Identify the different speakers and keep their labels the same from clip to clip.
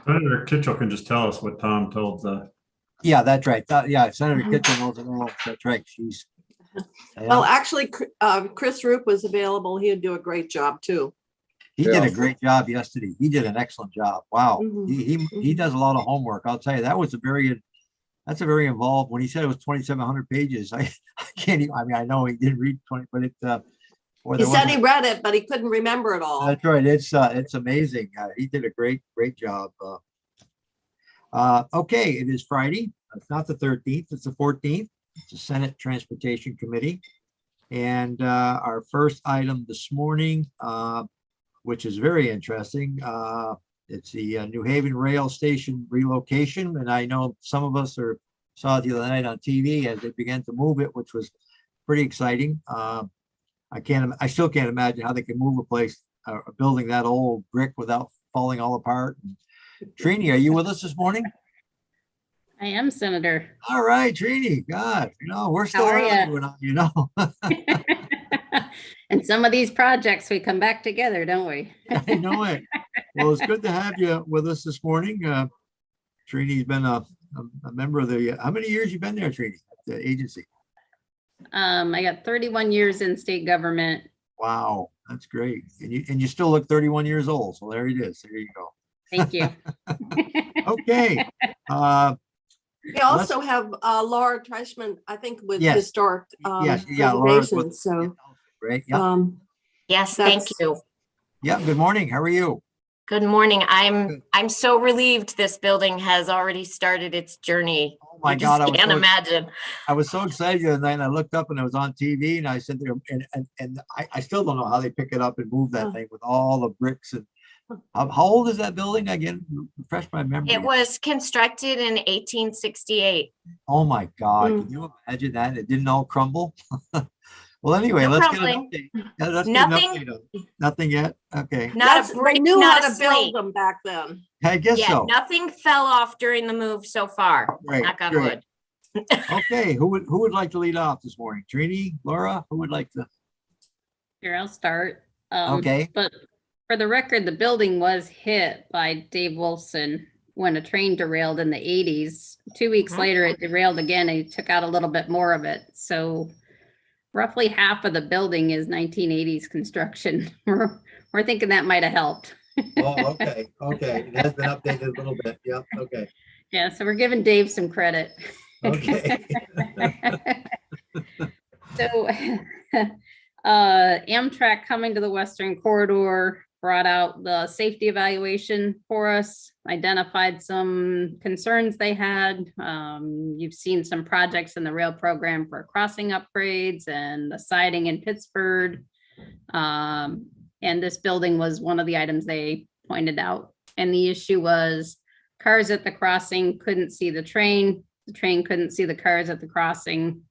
Speaker 1: Senator Kitchell can just tell us what Tom told the.
Speaker 2: Yeah, that's right. Yeah, Senator Kitchen knows it all. That's right. She's.
Speaker 3: Well,
Speaker 2: Yeah,
Speaker 3: actually, Chris Roop was available. He'd do a great job too.
Speaker 2: he did a great job yesterday. He did an excellent job. Wow.
Speaker 3: Mhm.
Speaker 2: He does a lot of homework. I'll tell you, that's a very involved, when he said it was 2,700 pages, I can't even, I mean, I know he didn't read 20, but boy,
Speaker 3: He
Speaker 2: there
Speaker 3: said
Speaker 2: wasn't-
Speaker 3: he read it, but he couldn't remember it all.
Speaker 2: That's right. It's amazing. He did a great job. Okay, it is Friday. It's not the 13th, it's the 14th. It's the Senate Transportation Committee. And our first item this morning, which is very interesting, it's the New Haven Rail Station relocation. And I know some of us saw it the other night on TV as they began to move it, which was pretty exciting. I still can't imagine how they can move a building that old brick without falling all apart. Trini, are you with us this morning?
Speaker 4: I am, Senator.
Speaker 2: All right, Trini, God, we're still
Speaker 4: are
Speaker 2: around,
Speaker 4: And some of these projects, we come back together, don't we?
Speaker 2: I know it. Well, it's good to have you with us this morning. Trini's been a member of how many years you been there, Trini, at the agency?
Speaker 4: I got 31 years in state government.
Speaker 2: Wow, that's great. And you still look 31 years old. So there it is. There you go.
Speaker 4: Thank you.
Speaker 2: Okay.
Speaker 3: We also have Laura Treishman, I think, with
Speaker 2: Yes.
Speaker 3: historic
Speaker 2: Yes, yeah, Laura's
Speaker 3: preservation.
Speaker 2: with-
Speaker 3: So
Speaker 2: Great. Yeah.
Speaker 5: Yes,
Speaker 3: That's-
Speaker 5: thank you.
Speaker 2: Yeah. Good morning. How are you?
Speaker 5: Good morning.
Speaker 2: Good.
Speaker 5: I'm so relieved this building has already started its journey.
Speaker 2: Oh my
Speaker 5: You
Speaker 2: God.
Speaker 5: just can't imagine.
Speaker 2: I was so excited the other night, and I looked up and it was on TV, and I said, and I still don't know how they pick it up and move that thing with all the bricks. And how old is that building again? Refresh my memory.
Speaker 5: It was constructed in 1868.
Speaker 2: Oh my God.
Speaker 3: Mm.
Speaker 2: Can you imagine that? It didn't all crumble. Well, anyway,
Speaker 5: No
Speaker 2: let's
Speaker 5: crumbling.
Speaker 2: get an update. Yeah, let's get an
Speaker 5: Nothing.
Speaker 2: update on it. Nothing yet. Okay.
Speaker 5: Not a
Speaker 3: they
Speaker 5: brick,
Speaker 3: knew how
Speaker 5: not a
Speaker 3: to build
Speaker 5: slate.
Speaker 3: them back then.
Speaker 2: I guess
Speaker 5: Yeah,
Speaker 2: so.
Speaker 5: nothing fell off during the move so far.
Speaker 2: Great,
Speaker 5: Knock on
Speaker 2: great.
Speaker 5: wood.
Speaker 2: Okay. Who would like to lead off this morning? Trini, Laura, who would like to?
Speaker 4: Here, I'll start.
Speaker 2: Okay.
Speaker 4: But for the record, the building was hit by Dave Wolfson when a train derailed in the 80s. 2 weeks later, it derailed again and he took out a little bit more of it. So roughly half of the building is 1980s construction. We're thinking that might have helped.
Speaker 2: Oh, okay. Okay. It has been updated a little bit. Yep. Okay.
Speaker 4: Yeah, so we're giving Dave some credit.
Speaker 2: Okay.
Speaker 4: So Amtrak coming to the Western Corridor brought out the safety evaluation for us, identified some concerns they had. You've seen some projects in the rail program for crossing upgrades and the siding in Pittsburgh. And this building was one of the items they pointed out. And the issue was cars at the crossing couldn't see the train couldn't see the cars at the crossing.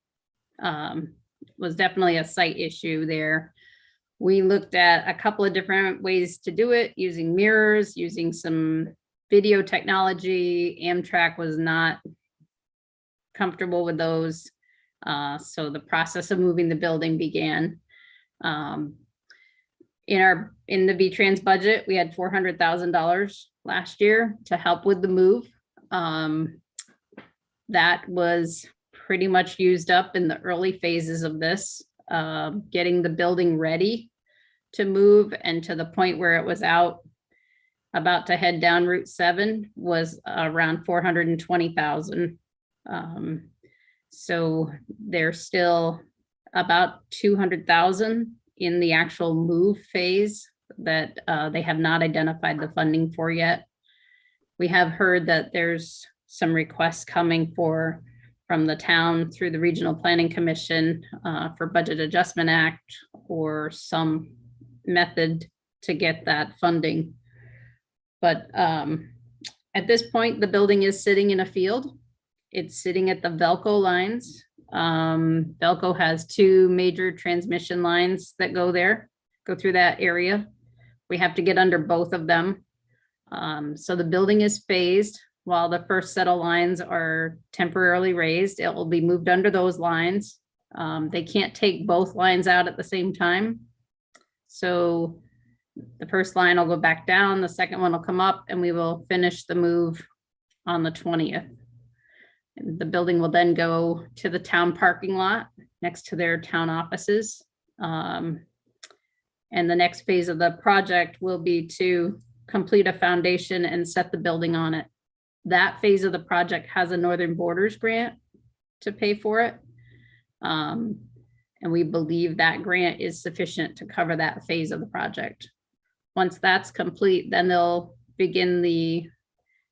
Speaker 4: Was definitely a site issue there. We looked at a couple of different ways to do it, using mirrors, using some video technology. Amtrak was not comfortable with those. So the process of moving the building began. In the V-Trans budget, we had $400,000 last year to help with the move. That was pretty much used up in the early phases of this, getting the building ready to move, and to the point where it was about to head down Route 7 was around 420,000. So there's still about 200,000 in the actual move phase that they have not identified the funding for yet. We have heard that there's some requests coming from the town through the Regional Planning Commission for Budget Adjustment Act or some method to get that funding. But at this point, the building is sitting in a field. It's sitting at the Velco lines. Velco has 2 major transmission lines that go through that area. We have to get under both of them. So the building is phased. While the first set of lines are temporarily raised, it will be moved under those lines. They can't take both lines out at the same time. So The first line will go back down, the second one will come up, and we will finish the move on the 20th. And the building will then go to the town parking lot next to their town offices. And the next phase of the project will be to complete a foundation and set the building on it. That phase of the project has a Northern Borders grant to pay for it. And we believe that grant is sufficient to cover that phase of the project. Once that's complete, then they'll begin the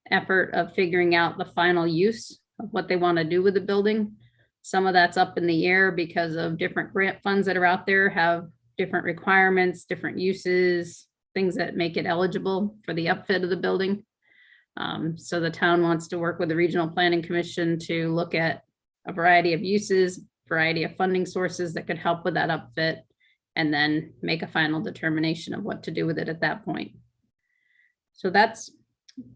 Speaker 4: effort of figuring out the final use of what they want to do with the building. Some of that's up in the air because of different grant funds that are out there have different requirements, different uses, things that make it eligible for the upfit of the building. So the town wants to work with the Regional Planning Commission to look at a variety of uses, variety of funding sources that could help with that upfit, and then make a final determination of what to do with it at that point. So that's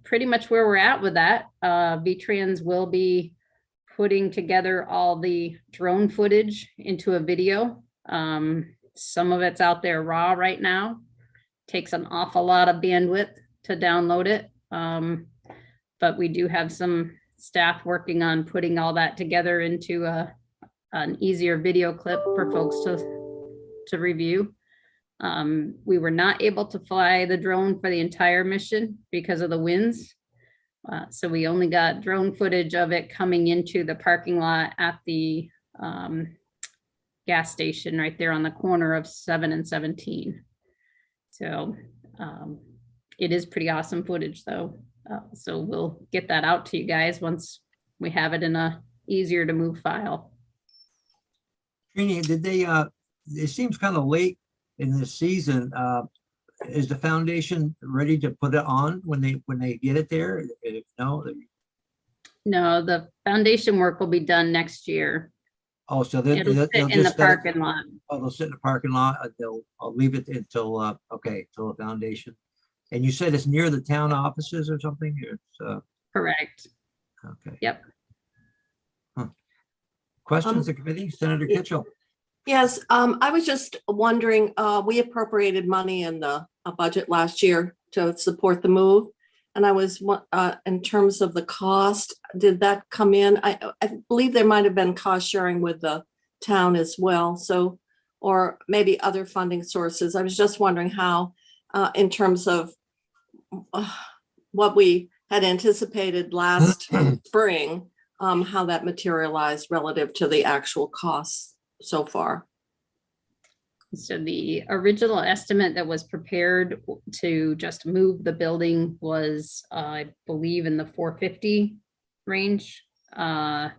Speaker 4: pretty much where we're at with that. V-Trans will be putting together all the drone footage into a video. Some of it's out there raw right now. Takes an awful lot of bandwidth to download it. But we do have some staff working on putting all that together into an easier video clip for folks to review. We were not able to fly the drone for the entire mission because of the winds. So we only got drone footage of it coming into the parking lot at the gas station right there on the corner of 7 and 17. So it is pretty awesome footage though. So we'll get that out to you guys once we have it in a easier to move file.
Speaker 2: Trini, did they, it seems kind of late in this season. Is the foundation ready to put it on when they get it there? No.
Speaker 4: No, the foundation work will be done next year.
Speaker 2: Oh, so
Speaker 4: It'll
Speaker 2: they'll
Speaker 4: sit in the
Speaker 2: just set it-
Speaker 4: parking lot.
Speaker 2: Oh, they'll sit in the parking lot. I'll leave it until till the foundation. And you said it's near the town offices or something? It's
Speaker 4: Correct.
Speaker 2: okay.
Speaker 4: Yep.
Speaker 2: Questions, the committee, Senator Kitchell?
Speaker 3: Yes, I was just wondering, we appropriated money in the budget last year to support the move. And I was, in terms of the cost, did that come in? I believe there might have been cost sharing with the town as well. So, or maybe other funding sources. I was just wondering how, in terms of what we had anticipated last spring, how that materialized relative to the actual costs so far.
Speaker 4: So the original estimate that was prepared to just move the building was, I believe, in the 450 range. And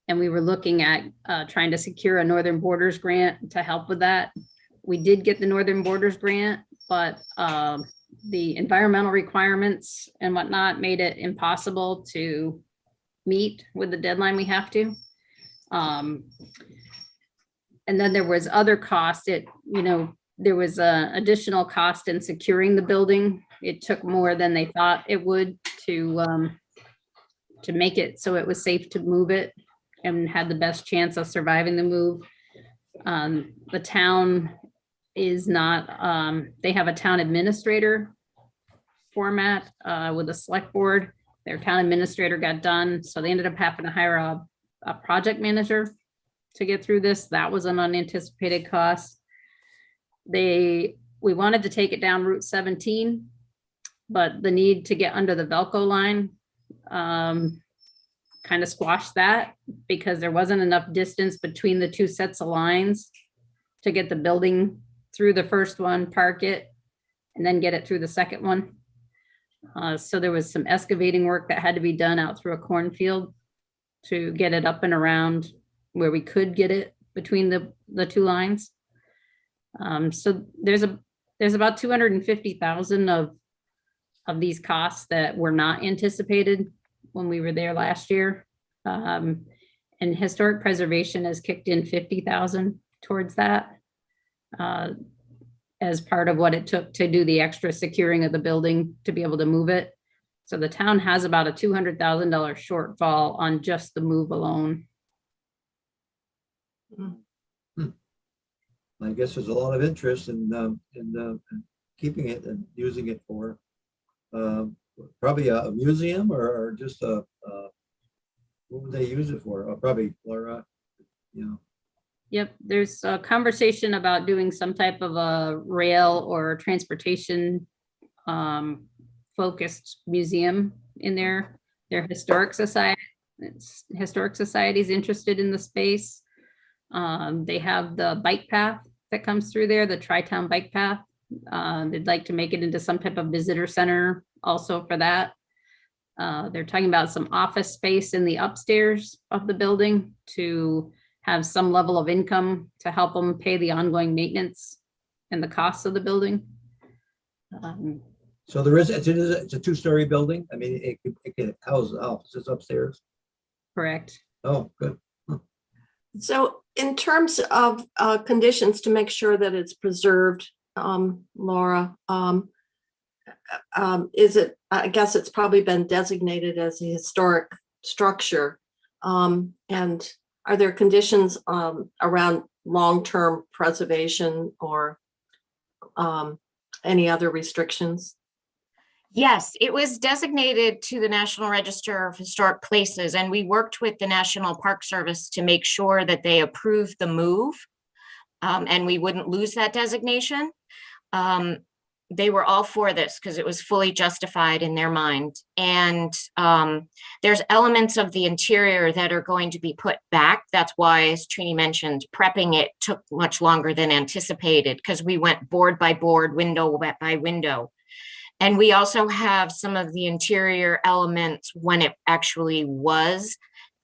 Speaker 4: we were looking at trying to secure a Northern Borders grant to help with that. We did get the Northern Borders grant, but the environmental requirements and whatnot made it impossible to meet with the deadline we have to. And then there was other cost. There was a additional cost in securing the building. It took more than they thought it would to make it so it was safe to move it and had the best chance of surviving the move. The town is not, they have a town administrator format with a select board. Their town administrator got done, so they ended up having to hire a project manager to get through this. That was an unanticipated cost. We wanted to take it down Route 17, but the need to get under the Velco line kind of squashed that because there wasn't enough distance between the two sets of lines to get the building through the first one, park it, and then get it through the second one. So there was some excavating work that had to be done out through a cornfield to get it up and around where we could get it between the two lines. So there's about 250,000 of these costs that were not anticipated when we were there last year. And historic preservation has kicked in 50,000 towards that as part of what it took to do the extra securing of the building to be able to move it. So the town has about a $200,000 shortfall on just the move alone.
Speaker 2: I guess there's a lot of interest in keeping it and using it for probably a museum or just what would they use it for? Probably Laura, you know.
Speaker 4: Yep, there's a conversation about doing some type of a rail or transportation focused museum in there. Their historic society, historic society is interested in the space. They have the bike path that comes through there, the Tri-Town bike path. They'd like to make it into some type of visitor center also for that. They're talking about some office space in the upstairs of the building to have some level of income to help them pay the ongoing maintenance and the costs of the building.
Speaker 2: So there is, it's a two-story building. I mean, it can house offices upstairs.
Speaker 4: Correct.
Speaker 2: Oh, good.
Speaker 3: So in terms of conditions to make sure that it's preserved, Laura, is it, I guess it's probably been designated as a historic structure. And are there conditions around long-term preservation or any other restrictions?
Speaker 5: Yes, it was designated to the National Register of Historic Places, and we worked with the National Park Service to make sure that they approved the move, and we wouldn't lose that designation. They were all for this because it was fully justified in their mind. And there's elements of the interior that are going to be put back. That's why, as Trini mentioned, prepping it took much longer than anticipated because we went board by board, window by window. And we also have some of the interior elements when it actually was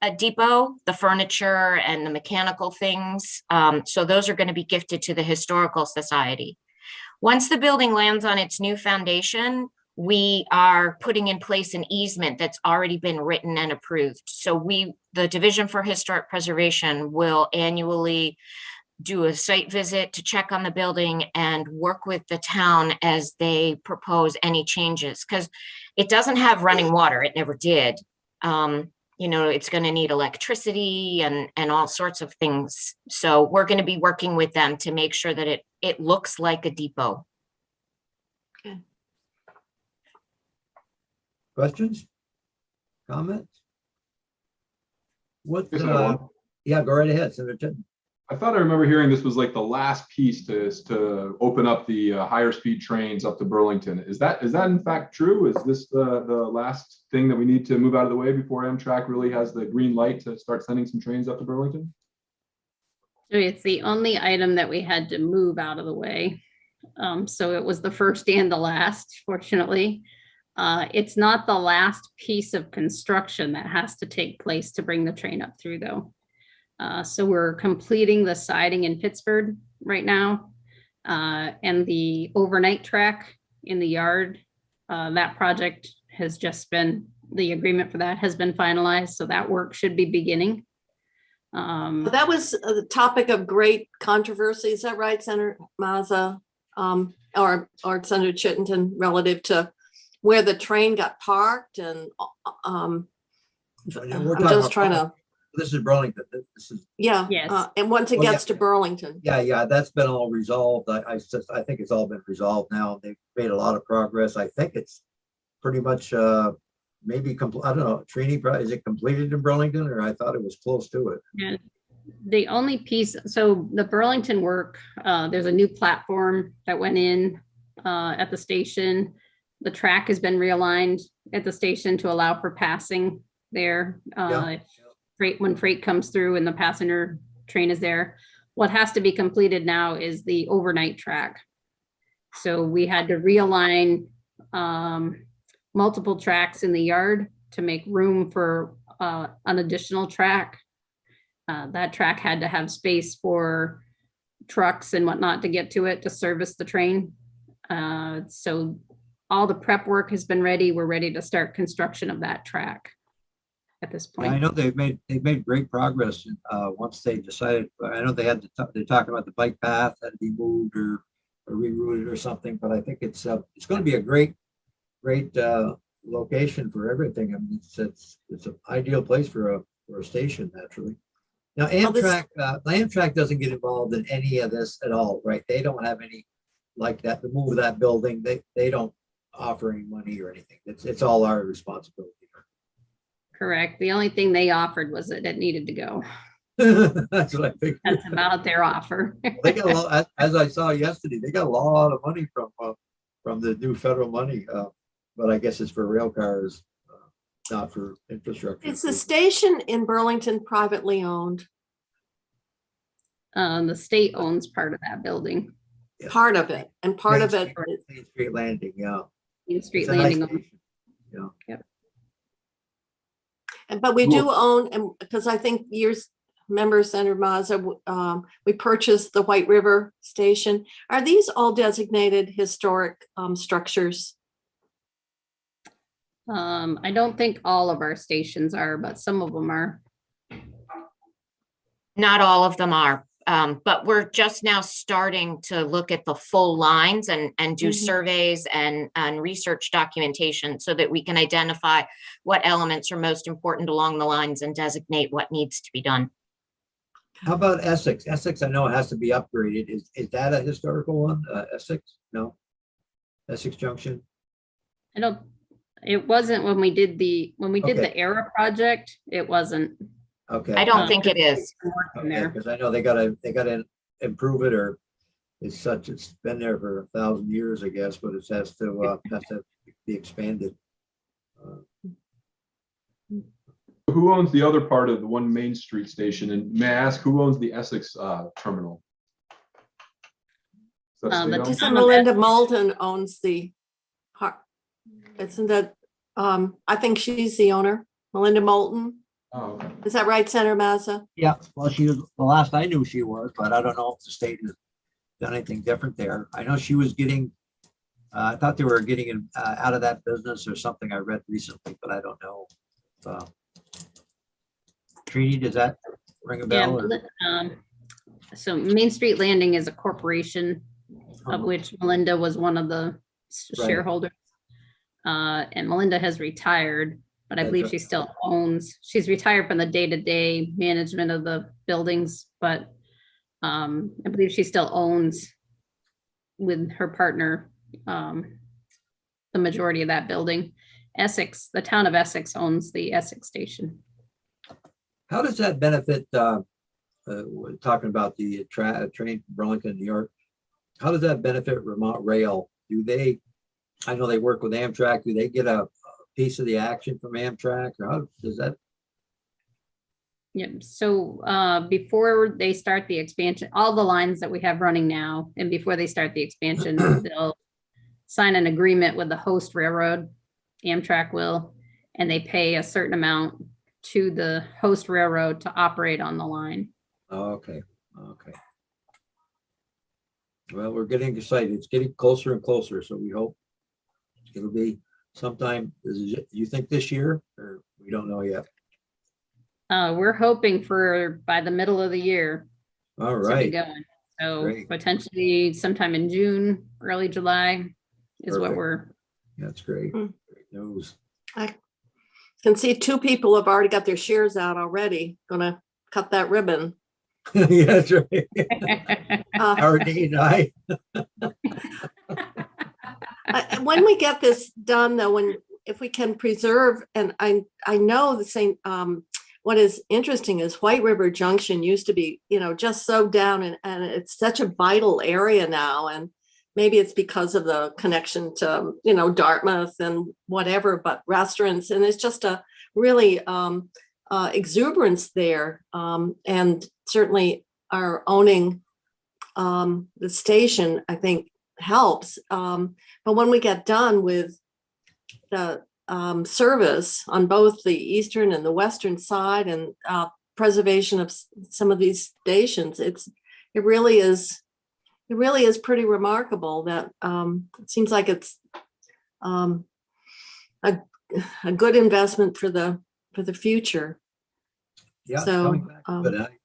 Speaker 5: a depot, the furniture and the mechanical things. So those are going to be gifted to the Historical Society. Once the building lands on its new foundation, we are putting in place an easement that's already been written and approved. So the Division for Historic Preservation will annually do a site visit to check on the building and work with the town as they propose any changes, because it doesn't have running water. It never did. It's going to need electricity and all sorts of things. So we're going to be working with them to make sure that it looks like a depot.
Speaker 3: Okay.
Speaker 2: Questions? Comments? What?
Speaker 6: Yes, I have one.
Speaker 2: Yeah, go right ahead, Senator Chin.
Speaker 6: I thought I remember hearing this was like the last piece to open up the higher speed trains up to Burlington. Is that in fact true? Is this the last thing that we need to move out of the way before Amtrak really has the green light to start sending some trains up to Burlington?
Speaker 4: So it's the only item that we had to move out of the way. So it was the first and the last, fortunately. It's not the last piece of construction that has to take place to bring the train up through, though. So we're completing the siding in Pittsburgh right now, and the overnight track in the yard. That project has just been, the agreement for that has been finalized, so that work should be beginning.
Speaker 3: That was the topic of great controversy. Is that right, Senator Mazza, or Senator Chittenden, relative to where the train got parked? And I'm just trying to.
Speaker 2: This is Burlington. This is.
Speaker 3: Yeah.
Speaker 4: Yes.
Speaker 3: And once it gets to Burlington.
Speaker 2: Yeah, that's been all resolved. I think it's all been resolved now. They've made a lot of progress. I think it's pretty much maybe I don't know. Trini, is it completed in Burlington, or I thought it was close to it?
Speaker 4: Yeah. The only piece, so the Burlington work, there's a new platform that went in at the station. The track has been realigned at the station to allow for passing there. When freight comes through and the passenger train is there. What has to be completed now is the overnight track. So we had to realign multiple tracks in the yard to make room for an additional track. That track had to have space for trucks and whatnot to get to it to service the train. So all the prep work has been ready. We're ready to start construction of that track at this point.
Speaker 2: Yeah, I know they've made great progress once they decided. I know they're talking about the bike path had to be moved or rerouted or something, but I think it's going to be a great location for everything. I mean, it's an ideal place for a station, naturally. Now, Amtrak doesn't get involved in any of this at all, right? They don't have any like that, to move that building, they don't offer any money or anything. It's all our responsibility.
Speaker 4: Correct. The only thing they offered was that it needed to go.
Speaker 2: That's what I think.
Speaker 4: That's about their offer.
Speaker 2: They got a lot, as I saw yesterday, they got a lot of money from the new federal money. But I guess it's for rail cars, not for infrastructure.
Speaker 3: Is the station in Burlington privately owned?
Speaker 4: The state owns part of that building.
Speaker 2: Yeah.
Speaker 3: Part of it, and part of it,
Speaker 2: Main Street Landing, yeah.
Speaker 4: Main Street
Speaker 2: It's a nice
Speaker 4: Landing.
Speaker 2: station, yeah.
Speaker 3: but we do own, and because I think remember Senator Mazza, we purchased the White River Station. Are these all designated historic structures?
Speaker 4: I don't think all of our stations are, but some of them are.
Speaker 5: Not all of them are, but we're just now starting to look at the full lines and do
Speaker 3: Mhm.
Speaker 5: surveys and research documentation so that we can identify what elements are most important along the lines and designate what needs to be done.
Speaker 2: How about Essex? Essex, I know it has to be upgraded. Is that a historical one? Essex? No? Essex Junction?
Speaker 4: It wasn't when we did the
Speaker 2: Okay.
Speaker 4: the ERA project, it wasn't.
Speaker 2: Okay.
Speaker 5: I don't think it is.
Speaker 4: Working there.
Speaker 2: Because I know they gotta improve it, or it's been there for 1,000 years, I guess, but it has to be expanded.
Speaker 6: Who owns the other part of the One Main Street station? And may I ask, who owns the Essex terminal? Is that
Speaker 4: The
Speaker 6: state-owned?
Speaker 3: Isn't Melinda Moulton owns the part? Isn't that, I think she's the owner, Melinda Moulton.
Speaker 6: Oh, okay.
Speaker 3: Is that right, Senator Mazza?
Speaker 2: Yeah, well, she was, the last I knew she was, but I don't know if the state has done anything different there. I know she was getting, I thought they were getting out of that business or something I read recently, but I don't know. Trini, does that ring a bell? or-
Speaker 4: So Main Street Landing is a corporation of which Melinda was one of the
Speaker 2: Right.
Speaker 4: shareholders. And Melinda has retired, but I
Speaker 2: That's
Speaker 4: believe
Speaker 2: right.
Speaker 4: she still she's retired from the day-to-day management of the buildings, but I believe she still owns with her partner, the majority of that building. Essex, the town of Essex owns the Essex station.
Speaker 2: How does that benefit, we're talking about the train from Burlington, New York? How does that benefit Vermont Rail? I know they work with Amtrak, do they get a piece of the action from Amtrak, or how does that?
Speaker 4: Yeah, so before they start the expansion, all the lines that we have running now, and before they start the expansion, they'll sign an agreement with the host railroad, Amtrak will, and they pay a certain amount to the host railroad to operate on the line.
Speaker 2: Oh, okay, okay. Well, we're getting excited. It's getting closer and closer, so we hope it'll be sometime. You think this year, or we don't know yet?
Speaker 4: We're hoping for by the middle of the year
Speaker 2: All
Speaker 4: to be
Speaker 2: right,
Speaker 4: going. So
Speaker 2: Great.
Speaker 4: potentially sometime in June, early July is what
Speaker 2: Perfect.
Speaker 4: we're.
Speaker 2: that's great.
Speaker 3: Mm.
Speaker 2: Great news.
Speaker 3: I can see 2 people have already got their shares out already, gonna cut that ribbon.
Speaker 2: Yeah, that's right.
Speaker 3: Uh,
Speaker 2: RD and I.
Speaker 3: When we get this done, though, if we can preserve, and I know the same, what is interesting is White River Junction used to be, just so down, and it's such a vital area now. And maybe it's because of the connection to, Dartmouth and whatever, but restaurants, and it's just a really exuberance there. And certainly our owning the station, I think, helps. But when we get done with the service on both the eastern and the western side, and preservation of some of these stations, it really is pretty remarkable that it seems like it's a good investment for the future.
Speaker 2: Yeah,
Speaker 3: So,
Speaker 2: coming back,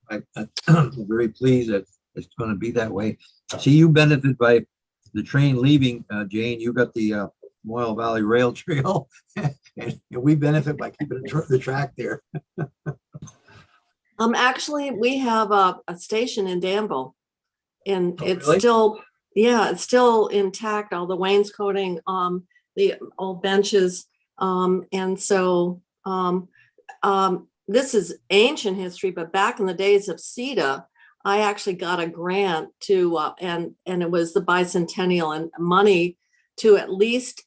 Speaker 2: but I'm very pleased that it's going to be that way. See, you benefit by the train leaving, Jane. You got the Moyle Valley Rail Trail, and we benefit by keeping the track there.
Speaker 3: Actually, we have a station in Danville, and
Speaker 2: Oh,
Speaker 3: it's
Speaker 2: really?
Speaker 3: still yeah, it's still intact, all the wainscoting, the old benches. And so this is ancient history, but back in the days of CETA, I actually got a grant to, and it was the bicentennial, and money to at least,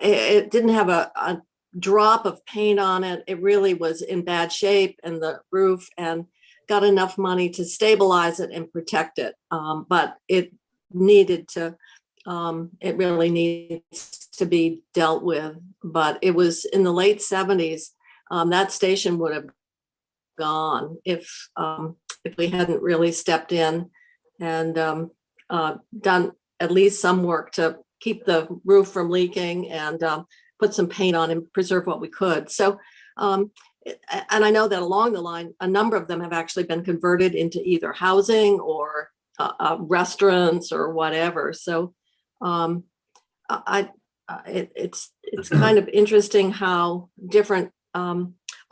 Speaker 3: it didn't have a drop of paint on it. It really was in bad shape, and the roof, and got enough money to stabilize it and protect it. But it needed to, it really needs to be dealt with. But it was in the late 70s, that station would have gone if we hadn't really stepped in and done at least some work to keep the roof from leaking, and put some paint on and preserve what we could. So, and I know that along the line, a number of them have actually been converted into either housing or restaurants or whatever. So it's kind of interesting how different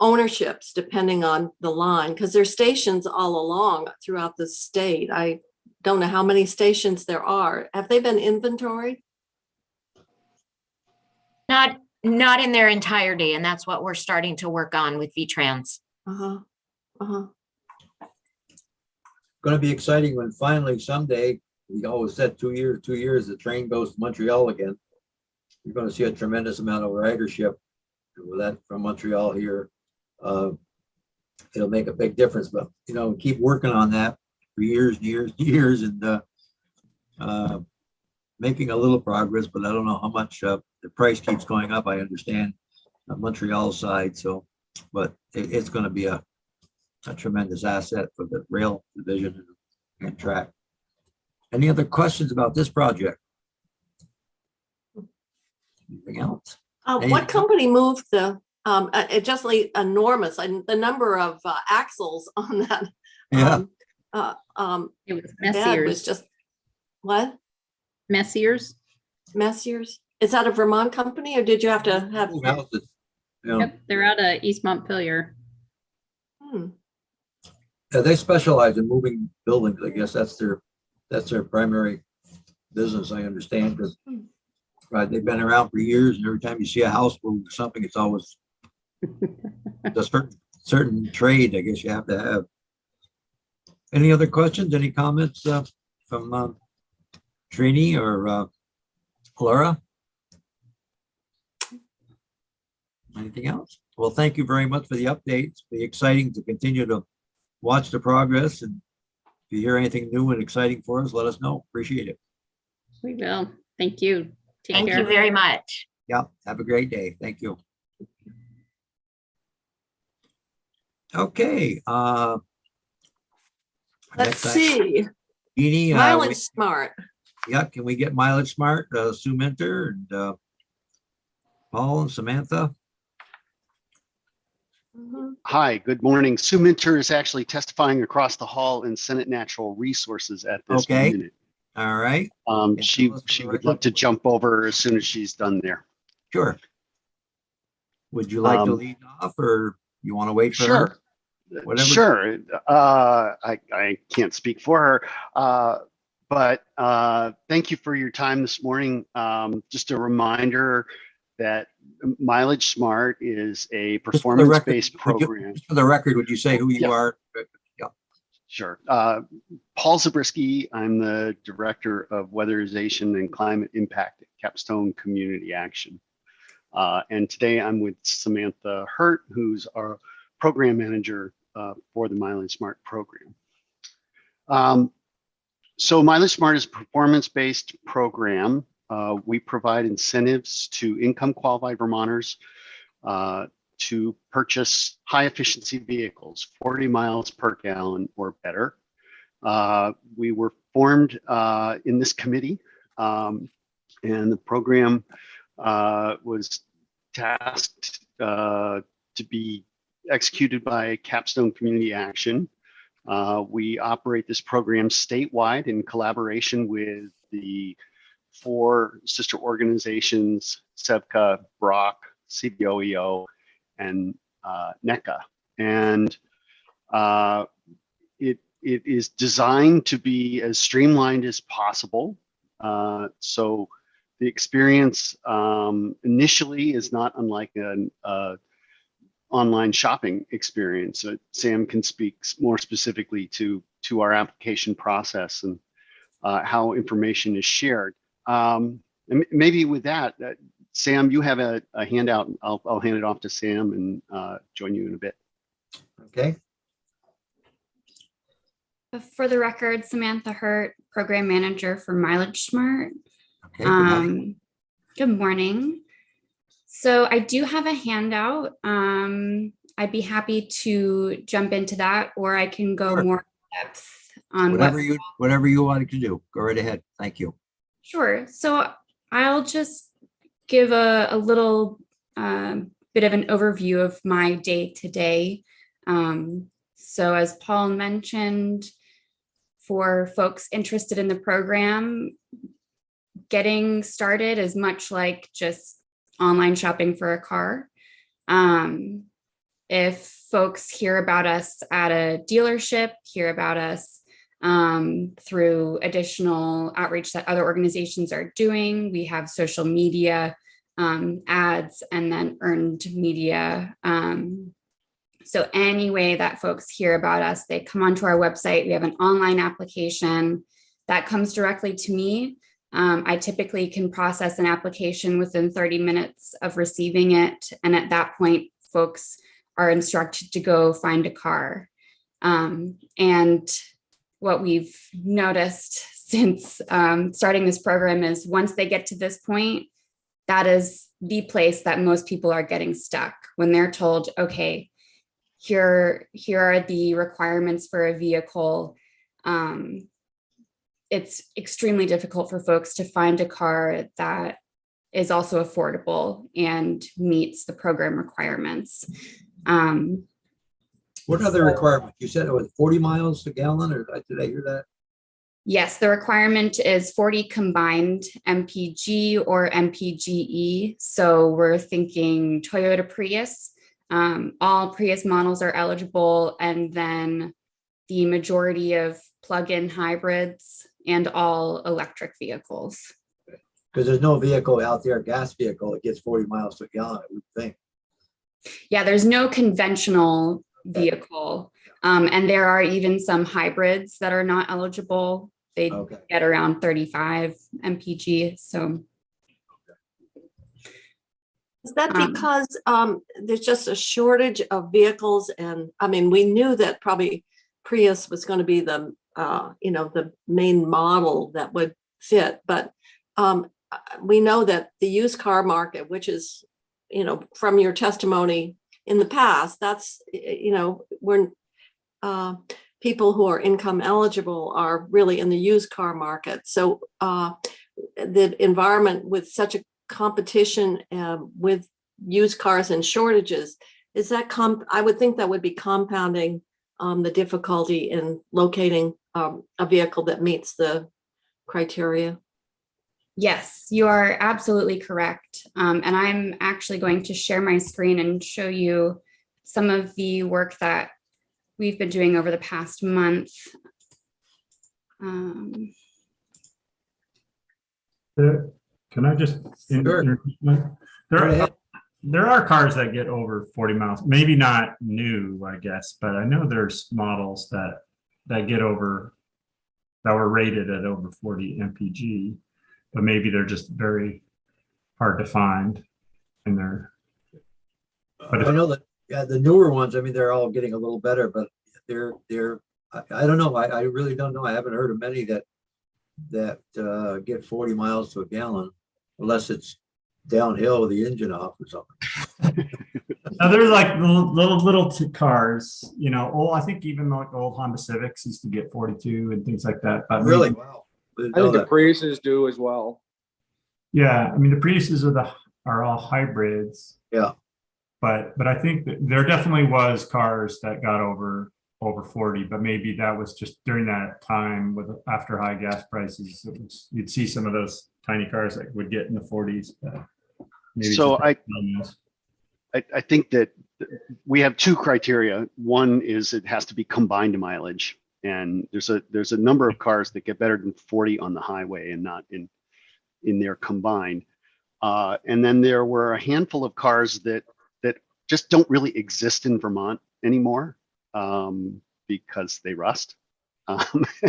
Speaker 3: ownerships, depending on the line, because there's stations all along throughout the state. I don't know how many stations there are. Have they been inventoried?
Speaker 5: Not in their entirety, and that's what we're starting to work on with VTrans.
Speaker 2: Going to be exciting when finally someday, we always said 2 years, the train goes to Montreal again. You're going to see a tremendous amount of ridership with that from Montreal here. It'll make a big difference, but keep working on that for years and years and years, and making a little progress, but I don't know how much. The price keeps going up, I understand, on Montreal's side. So, but it's going to be a tremendous asset for the rail division and track. Any other questions about this project? Anything else?
Speaker 3: What company moved the, it just like enormous, the number of axles on that.
Speaker 2: Yeah.
Speaker 4: It was
Speaker 3: Bed was
Speaker 4: Messier's.
Speaker 3: just, what?
Speaker 4: Messier's.
Speaker 3: Messier's? Is that a Vermont company, or did you have to have?
Speaker 2: Houses. Yeah.
Speaker 4: Yep, they're out of East Montpelier.
Speaker 2: Yeah, they specialize in moving buildings. I guess that's their primary business, I understand, because right, they've been around for years, and every time you see a house move or something, it's always a certain trade, I guess, you have to have. Any other questions? Any comments from Trini or Laura? Anything else? Well, thank you very much for the updates. Be exciting to continue to watch the progress, and if you hear anything new and exciting for us, let us know. Appreciate it.
Speaker 4: We will. Thank you. Take
Speaker 5: Thank
Speaker 4: care.
Speaker 5: you very much.
Speaker 2: Yeah, have a great day. Thank you. Okay.
Speaker 3: Let's see,
Speaker 2: Jeannie,
Speaker 3: Mileagesmart.
Speaker 2: yeah, can we get Mileagesmart, Sue Minter and Paul and Samantha?
Speaker 7: Hi, good morning. Sue Minter is actually testifying across the hall in Senate Natural Resources at this
Speaker 2: Okay.
Speaker 7: minute.
Speaker 2: All right,
Speaker 7: She
Speaker 2: tell us for the
Speaker 7: would
Speaker 2: record.
Speaker 7: love to jump over as soon as she's done there.
Speaker 2: sure. Would you like to lead off, or you want to wait for her?
Speaker 7: Sure.
Speaker 2: Whatever.
Speaker 7: Sure. I can't speak for her, but thank you for your time this morning. Just a reminder that Mileagesmart is a
Speaker 2: Just for the record,
Speaker 7: performance-based program.
Speaker 2: just for the record, would you say who you
Speaker 7: Yeah.
Speaker 2: are?
Speaker 7: Sure. Paul Zabriskie, I'm the Director of Weatherization and Climate Impact at Capstone Community Action. And today I'm with Samantha Hurt, who's our Program Manager for the Mileagesmart program. So Mileagesmart is a performance-based program. We provide incentives to income qualified Vermonters to purchase high efficiency vehicles, 40 miles per gallon or better. We were formed in this committee, and the program was tasked to be executed by Capstone Community Action. We operate this program statewide in collaboration with the 4 sister organizations, SEVCA, BROC, CBOEO, and NECA. And it it is designed to be as streamlined as possible. So the experience initially is not unlike an online shopping experience. Sam can speak more specifically to our application process and how information is shared. And maybe with that, Sam, you have a handout. I'll hand it off to Sam and join you in a bit.
Speaker 2: Okay,
Speaker 8: For the record, Samantha Hurt, Program Manager for Mileagesmart.
Speaker 2: okay, good morning.
Speaker 8: Good morning. So I do have a handout. I'd be happy to jump into that, or I can go
Speaker 2: Sure.
Speaker 8: more in depth on
Speaker 2: Whatever you wanted to do, go right ahead. Thank you.
Speaker 8: Sure. So I'll just give a little bit of an overview of my day to day. So as Paul mentioned, for folks interested in the program, getting started is much like just online shopping for a car. If folks hear about us at a dealership, hear about us through additional outreach that other organizations are doing, we have social media ads and then earned media. So any way that folks hear about us, they come onto our website. We have an online application that comes directly to me. I typically can process an application within 30 minutes of receiving it. And at that point, folks are instructed to go find a car. And what we've noticed since starting this program is once they get to this point, that is the place that most people are getting stuck when they're told, okay, here are the requirements for a vehicle. It's extremely difficult for folks to find a car that is also affordable and meets the program requirements.
Speaker 2: What are the requirements? You said it was 40 miles a gallon, or did I hear that?
Speaker 8: Yes, the requirement is 40 combined MPG or MPGE. So we're thinking Toyota Prius. All Prius models are eligible, and then the majority of plug-in hybrids and all electric vehicles.
Speaker 2: Because there's no vehicle out there, gas vehicle, that gets 40 miles a gallon, I would think.
Speaker 8: Yeah, there's no conventional vehicle. And there are even some hybrids that are not eligible. They
Speaker 2: Okay.
Speaker 8: get around 35 MPG. So
Speaker 3: Is that because there's just a shortage of vehicles? And I mean, we knew that probably Prius was going to be the, the main model that would fit. But we know that the used car market, which is, from your testimony in the past, that's, when people who are income eligible are really in the used car market. So the environment with such a competition with used cars and shortages, is that I would think that would be compounding the difficulty in locating a vehicle that meets the criteria.
Speaker 8: yes, you are absolutely correct. And I'm actually going to share my screen and show you some of the work that we've been doing over the past month.
Speaker 1: Can I just?
Speaker 2: Sure.
Speaker 1: There are cars that get over 40 miles, maybe not new, I guess, but I know there's models that get over, that were rated at over 40 MPG, but maybe they're just very hard to find. And
Speaker 2: I know that, yeah, the newer ones, I mean, they're all getting a little better, but I don't know. I really don't know. I haven't heard of many that get 40 miles to a gallon, unless it's downhill with the engine off or something.
Speaker 1: now there's like little cars, I think even like old Honda Civics used to get 42 and things like that. But
Speaker 2: Really? Wow.
Speaker 9: I think the Priuses do as well.
Speaker 1: yeah, I mean the Priuses are all hybrids.
Speaker 2: Yeah.
Speaker 1: But I think that there definitely was cars that got over 40, but maybe that was just during that time after high gas prices. You'd see some of those tiny cars that would get in the 40s. Maybe
Speaker 7: So I think that we have two criteria. One is it has to be combined mileage, And there's a number of cars that get better than 40 on the highway and not in there combined. And then there were a handful of cars that just don't really exist in Vermont anymore because they rust.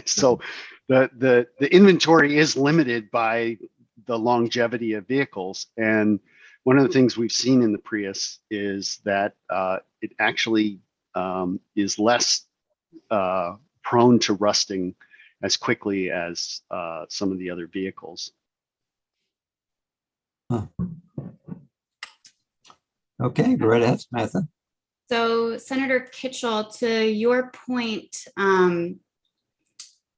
Speaker 7: So the inventory is limited by the longevity of vehicles. And one of the things we've seen in the Prius is that it actually is less prone to rusting as quickly as some of the other vehicles.
Speaker 2: Okay, go right ahead, Samantha.
Speaker 8: So Senator Kitchell, to your point,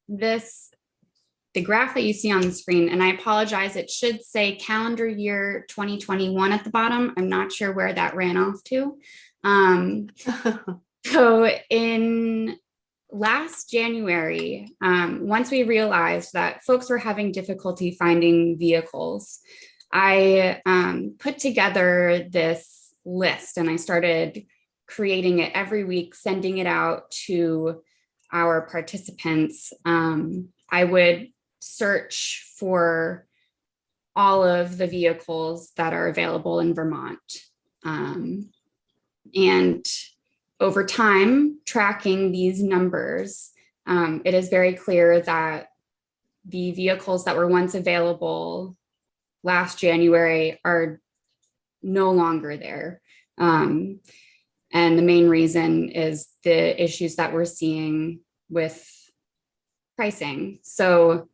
Speaker 8: the graph that you see on the screen, and I apologize, it should say calendar year 2021 at the bottom. I'm not sure where that ran off to. So in last January, once we realized that folks were having difficulty finding vehicles, I put together this list and I started creating it every week, sending it out to our participants. I would search for all of the vehicles that are available in Vermont. And over time, tracking these numbers, it is very clear that the vehicles that were once available last January are no longer there. And the main reason is the issues that we're seeing with pricing. So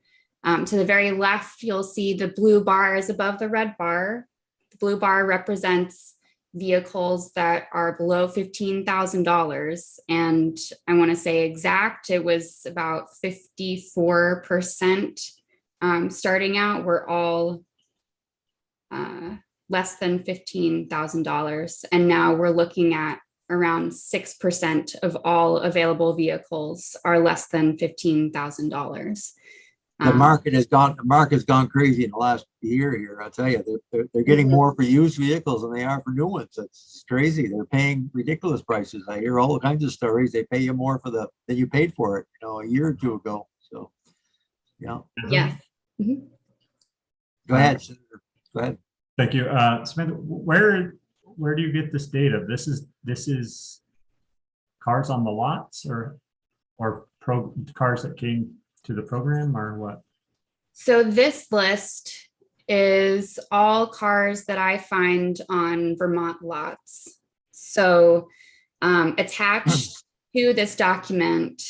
Speaker 8: to the very left, you'll see the blue bar is above the red bar. The blue bar represents vehicles that are below $15,000. And I want to say exact, it was about 54% starting out were all less than $15,000. And now we're looking at around 6% of all available vehicles are less than $15,000.
Speaker 2: The market has gone crazy in the last year here. I'll tell you, they're getting more for used vehicles than they are for new ones. It's crazy. They're paying ridiculous prices. I hear all kinds of stories. They pay you more than you paid for it, a year or two ago. So, yeah.
Speaker 8: Yes. Mm-hmm.
Speaker 2: Go ahead, Senator. Go ahead.
Speaker 1: Thank you. Samantha, where do you get this data? This is cars on the lots or cars that came to the program or what?
Speaker 8: So this list is all cars that I find on Vermont lots. So attached to this document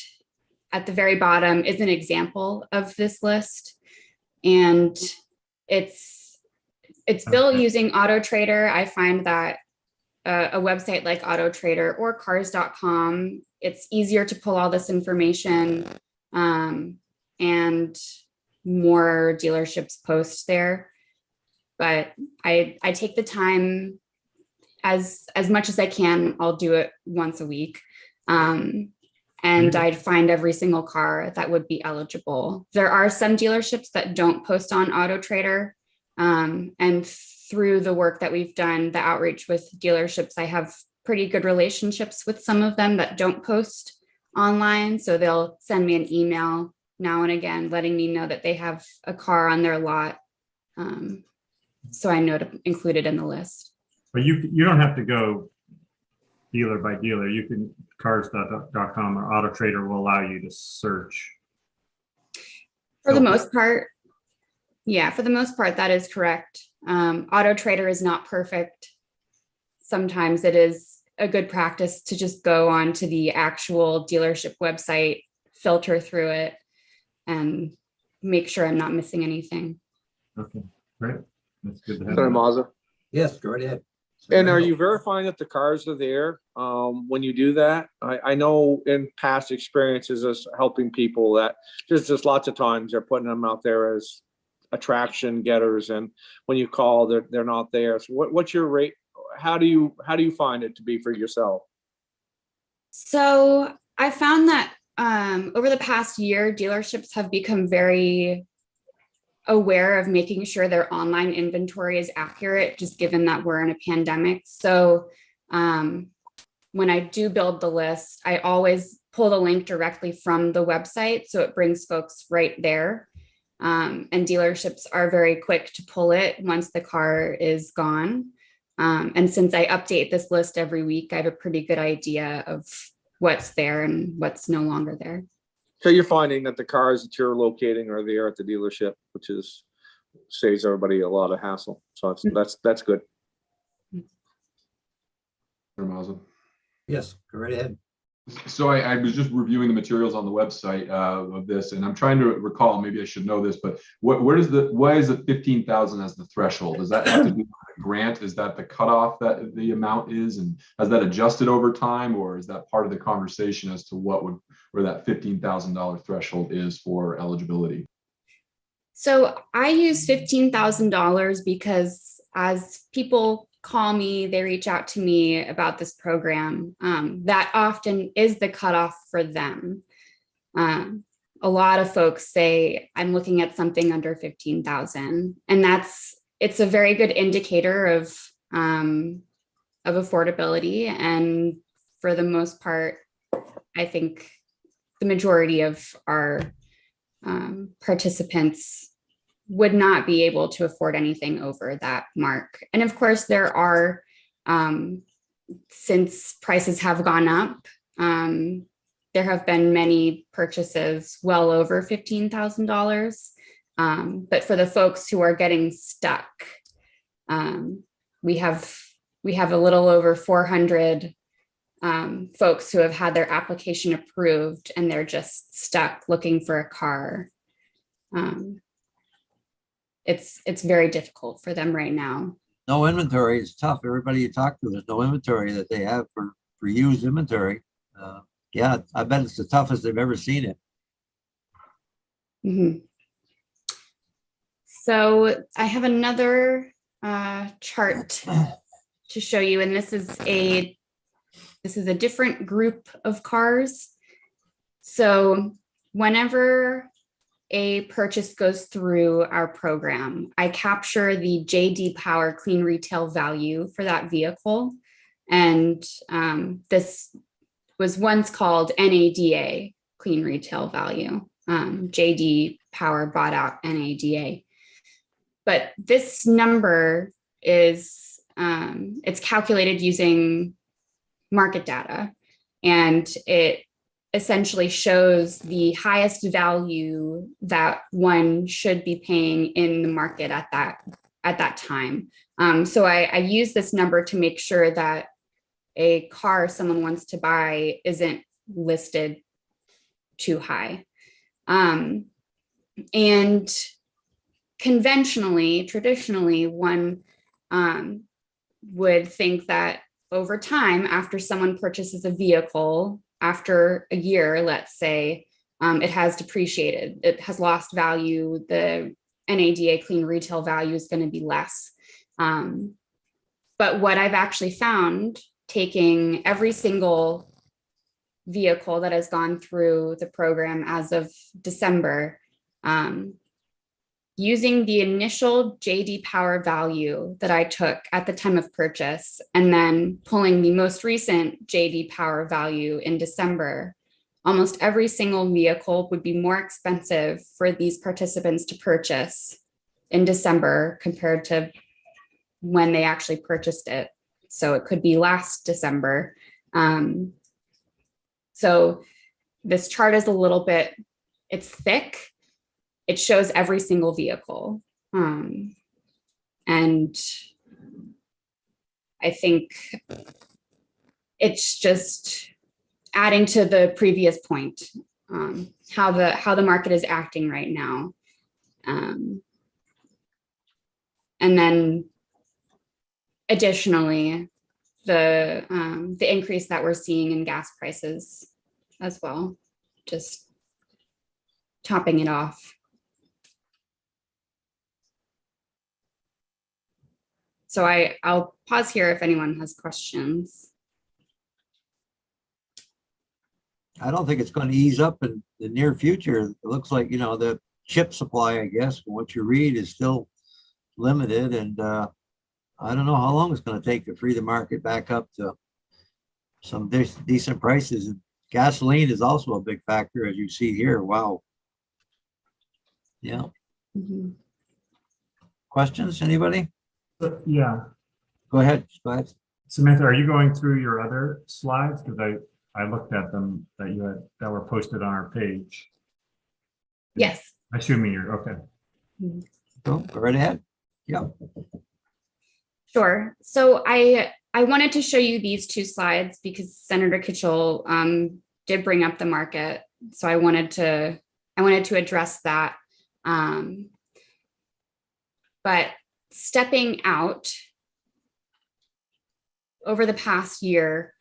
Speaker 8: at the very bottom is an example of this list. And it's built using AutoTrader. I find that a website like AutoTrader or cars.com, it's easier to pull all this information and more dealerships post there. But I take the time as much as I can. I'll do it once a week. And I'd find every single car that would be eligible. There are some dealerships that don't post on AutoTrader. And through the work that we've done, the outreach with dealerships, I have pretty good relationships with some of them that don't post online. So they'll send me an email now and again, letting me know that they have a car on their lot. So I know to include it in the list.
Speaker 1: But you don't have to go dealer by dealer. You can cars.com or AutoTrader will allow you to search.
Speaker 8: For the most part, yeah, for the most part, that is correct. AutoTrader is not perfect. Sometimes it is a good practice to just go on to the actual dealership website, filter through it, and make sure I'm not missing anything.
Speaker 1: Okay, great. That's good to have.
Speaker 9: Senator Mazza.
Speaker 2: Yes, go right ahead.
Speaker 9: And are you verifying that the cars are there when you do that? I know in past experiences as helping people that there's just lots of times they're putting them out there as attraction getters, and when you call, they're not there. So what's your rate? How do you find it to be for yourself?
Speaker 8: So I found that over the past year, dealerships have become very aware of making sure their online inventory is accurate, just given that we're in a pandemic. So when I do build the list, I always pull the link directly from the website. So it brings folks right there. And dealerships are very quick to pull it once the car is gone. And since I update this list every week, I have a pretty good idea of what's there and what's no longer there.
Speaker 9: So you're finding that the cars that you're locating are there at the dealership, which saves everybody a lot of hassle. So that's good.
Speaker 6: Mazen.
Speaker 2: Yes, go right ahead.
Speaker 6: So I was just reviewing the materials on the website of this, and I'm trying to recall, maybe I should know this, but why is the 15,000 as the threshold? Does that have to do with the grant? Is that the cutoff that the amount is, and has that adjusted over time, or is that part of the conversation as to where that $15,000 threshold is for eligibility?
Speaker 8: So I use $15,000 because as people call me, they reach out to me about this program. That often is the cutoff for them. A lot of folks say, I'm looking at something under 15,000, and it's a very good indicator of affordability. And for the most part, I think the majority of our participants would not be able to afford anything over that mark. And of course, there are, since prices have gone up, there have been many purchases well over $15,000. But for the folks who are getting stuck, we have a little over 400 folks who have had their application approved and they're just stuck looking for a car. It's very difficult for them right now.
Speaker 2: No inventory is tough. Everybody you talk to, there's no inventory that they have for used inventory. Yeah, I bet it's the toughest they've ever seen it.
Speaker 8: Mm-hmm. So I have another chart to show you, and this is a different group of cars. So whenever a purchase goes through our program, I capture the JD Power clean retail value for that vehicle. And this was once called NADA clean retail value. JD Power bought out NADA. But this number is, it's calculated using market data, and it essentially shows the highest value that one should be paying in the market at that time. So I use this number to make sure that a car someone wants to buy isn't listed too high. And traditionally, one would think that over time, after someone purchases a vehicle, after a year, let's say, it has depreciated, it has lost value, the NADA clean retail value is going to be less. But what I've actually found, taking every single vehicle that has gone through the program as of December, using the initial JD Power value that I took at the time of purchase, and then pulling the most recent JD Power value in December, almost every single vehicle would be more expensive for these participants to purchase in December compared to when they actually purchased it. So it could be last December. So this chart is a little bit, it's thick. It shows every single vehicle. And I think it's just adding to the previous point, how the market is acting right now. And then additionally, the increase that we're seeing in gas prices as well, just topping it off. So I'll pause here if anyone has questions.
Speaker 2: I don't think it's going to ease up in the near future. It looks like, the chip supply, I guess, from what you read, is still limited. And I don't know how long it's going to take to free the market back up to some decent prices. And Gasoline is also a big factor, as you see here. Wow. Yeah.
Speaker 8: Mhm.
Speaker 2: Questions, anybody?
Speaker 1: But yeah,
Speaker 2: Go ahead. Go ahead.
Speaker 1: Samantha, are you going through your other slides? Because I looked at them that you had, that were posted on our page.
Speaker 8: Yes.
Speaker 1: Assuming you're, okay.
Speaker 2: Go right ahead. Yeah.
Speaker 8: Sure. So I wanted to show you these two slides because Senator Kitchell did bring up the market. So I wanted to address that. But stepping out over the past year,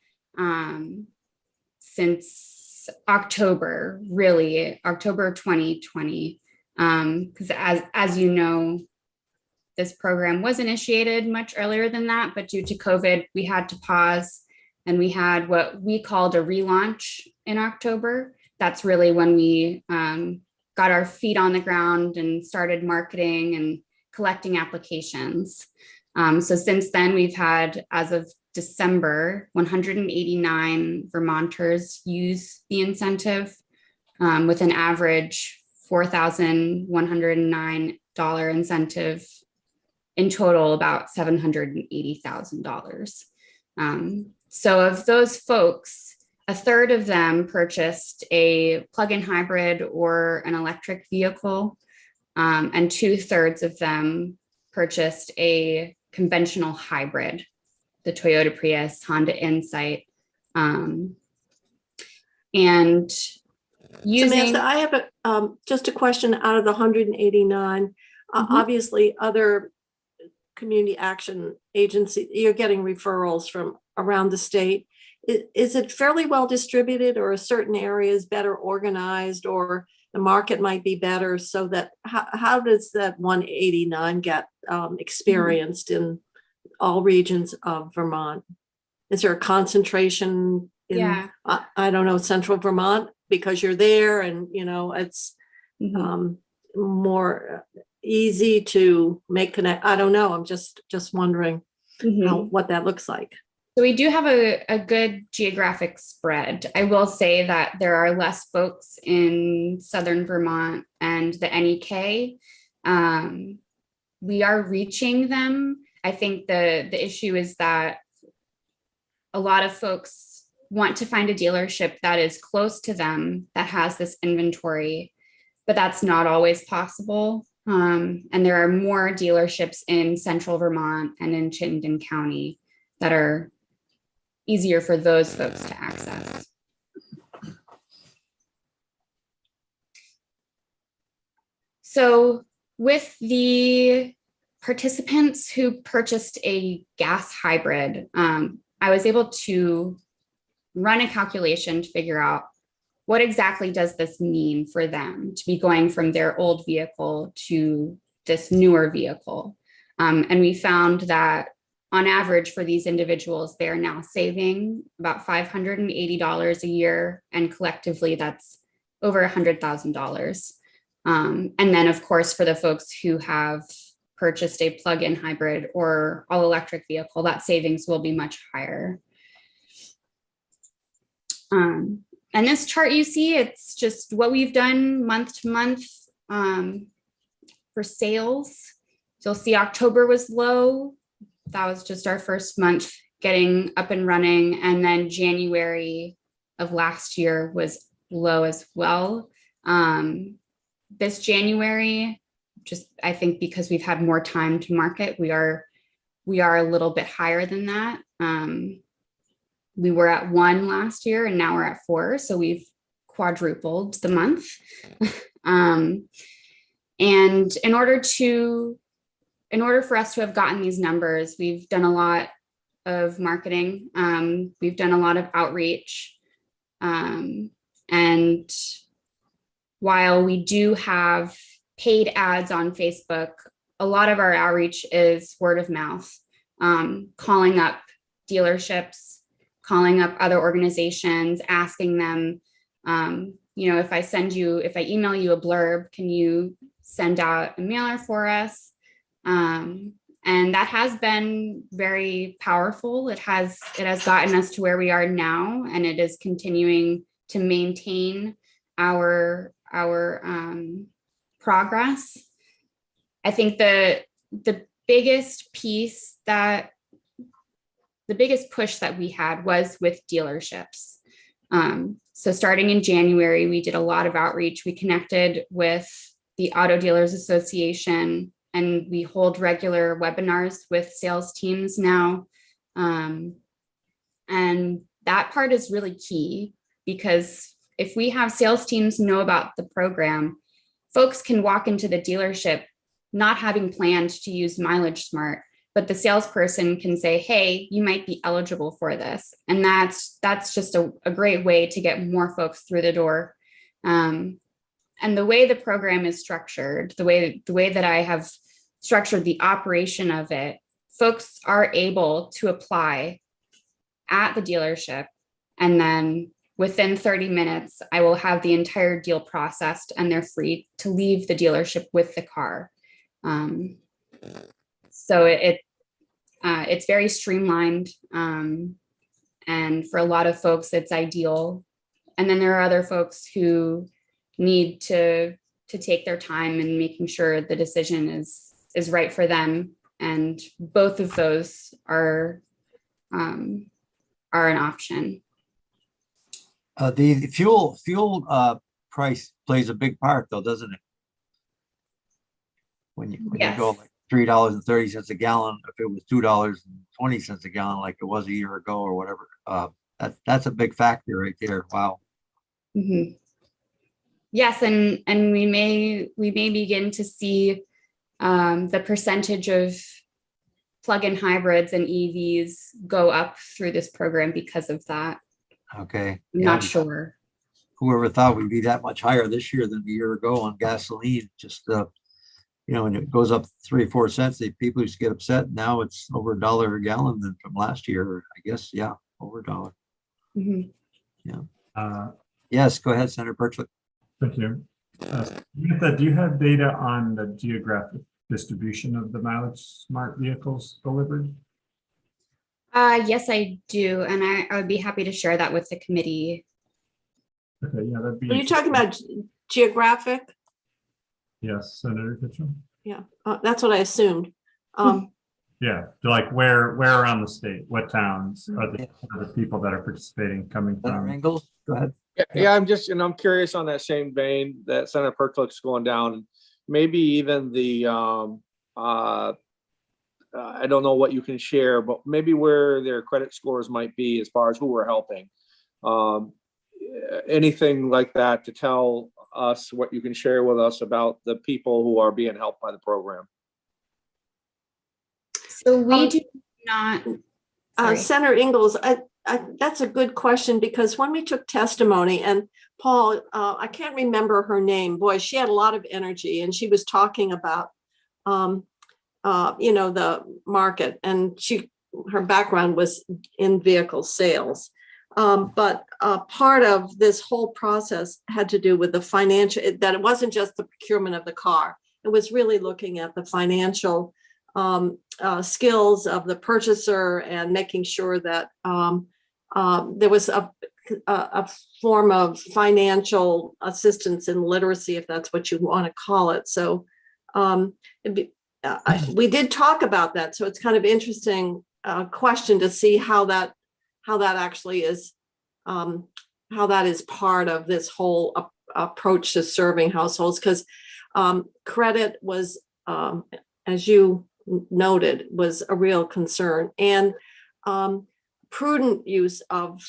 Speaker 8: since October, really October 2020, because as you know, this program was initiated much earlier than that, but due to COVID, we had to pause, and we had what we called a relaunch in October. That's really when we got our feet on the ground and started marketing and collecting applications. So since then, we've had, as of December, 189 Vermonters use the incentive with an average $4,109 incentive. In total, about $780,000. So of those folks, a third of them purchased a plug-in hybrid or an electric vehicle, and 2/3 of them purchased a conventional hybrid, the Toyota Prius, Honda Insight, and using.
Speaker 3: Samantha, I have just a question out of the 189. Obviously, other community action agency, you're getting referrals from around the state. Is it fairly well distributed, or are certain areas better organized, or the market might be better, so that how does that 189 get experienced in all regions of Vermont? Is there a concentration in,
Speaker 8: Yeah.
Speaker 3: I don't know, central Vermont, because you're there and, you know, it's more easy to make connect? I don't know. I'm just wondering what that looks like.
Speaker 8: So we do have a good geographic spread. I will say that there are less folks in Southern Vermont and the NEK. We are reaching them. I think the issue is that a lot of folks want to find a dealership that is close to them that has this inventory, but that's not always possible. And there are more dealerships in Central Vermont and in Chittenden County that are easier for those folks to access. So with the participants who purchased a gas hybrid, I was able to run a calculation to figure out what exactly does this mean for them to be going from their old vehicle to this newer vehicle. And we found that on average for these individuals, they're now saving about $580 a year, and collectively that's over $100,000. And then of course, for the folks who have purchased a plug-in hybrid or all electric vehicle, that savings will be much higher. And this chart you see, it's just what we've done month to month for sales. You'll see October was low. That was just our first month getting up and running. And then January of last year was low as well. This January, just I think because we've had more time to market, we are a little bit higher than that. We were at 1 last year and now we're at 4. So we've quadrupled the month. And in order for us to have gotten these numbers, we've done a lot of marketing. We've done a lot of outreach. And while we do have paid ads on Facebook, a lot of our outreach is word of mouth, calling up dealerships, calling up other organizations, asking them, if I email you a blurb, can you send out a mailer for us? And that has been very powerful. It has gotten us to where we are now, and it is continuing to maintain our progress. I think the biggest piece that the biggest push that we had was with dealerships. So starting in January, we did a lot of outreach. We connected with the Auto Dealers Association, and we hold regular webinars with sales teams now. And that part is really key, because if we have sales teams know about the program, folks can walk into the dealership not having planned to use Mileagesmart, but the salesperson can say, hey, you might be eligible for this. And that's just a great way to get more folks through the door. And the way the program is structured, the way that I have structured the operation of it, folks are able to apply at the dealership, and then within 30 minutes, I will have the entire deal processed and they're free to leave the dealership with the car. So it's very streamlined, and for a lot of folks, it's ideal. And then there are other folks who need to take their time and making sure the decision is right for them. And both of those are an option.
Speaker 2: The fuel price plays a big part, though, doesn't it? When you
Speaker 8: Yes.
Speaker 2: go like $3.30 a gallon, if it was $2.20 a gallon, like it was a year ago or whatever, that's a big factor right there. Wow.
Speaker 8: Mm-hmm. Yes, and we may begin to see the percentage of plug-in hybrids and EVs go up through this program because of that.
Speaker 2: Okay.
Speaker 8: I'm not sure.
Speaker 2: Whoever thought we'd be that much higher this year than a year ago on gasoline? Just when it goes up 3 or 4 cents, people used to get upset. Now it's over $1 a gallon than from last year, I guess. Yeah, over $1.
Speaker 8: Mm-hmm.
Speaker 2: Yeah. Yes, go ahead, Senator Birchlick.
Speaker 1: Thank you. Samantha, do you have data on the geographic distribution of the Mileagesmart vehicles delivered?
Speaker 8: Yes, I do. And I would be happy to share that with the committee.
Speaker 1: Okay, yeah, that'd be.
Speaker 3: Are you talking about geographic?
Speaker 1: Yes, Senator Kitchell.
Speaker 3: Yeah, that's what I assumed.
Speaker 1: Yeah, like where around the state, what towns are the people that are participating coming
Speaker 2: Senator
Speaker 1: from?
Speaker 2: Ingalls, go ahead.
Speaker 9: Yeah, I'm curious on that same vein that Senator Perklick's going down. Maybe even the, I don't know what you can share, but maybe where their credit scores might be as far as who we're helping. Anything like that to tell us what you can share with us about the people who are being helped by the program.
Speaker 8: So we do not.
Speaker 3: Senator Ingalls, that's a good question, because when we took testimony, and Paul, I can't remember her name. Boy, she had a lot of energy, and she was talking about, the market, and her background was in vehicle sales. But part of this whole process had to do with the financial, that it wasn't just the procurement of the car. It was really looking at the financial skills of the purchaser and making sure that there was a form of financial assistance and literacy, if that's what you want to call it. So we did talk about that. So it's kind of interesting question to see how that actually is, how that is part of this whole approach to serving households, because credit was, as you noted, was a real concern, and prudent use of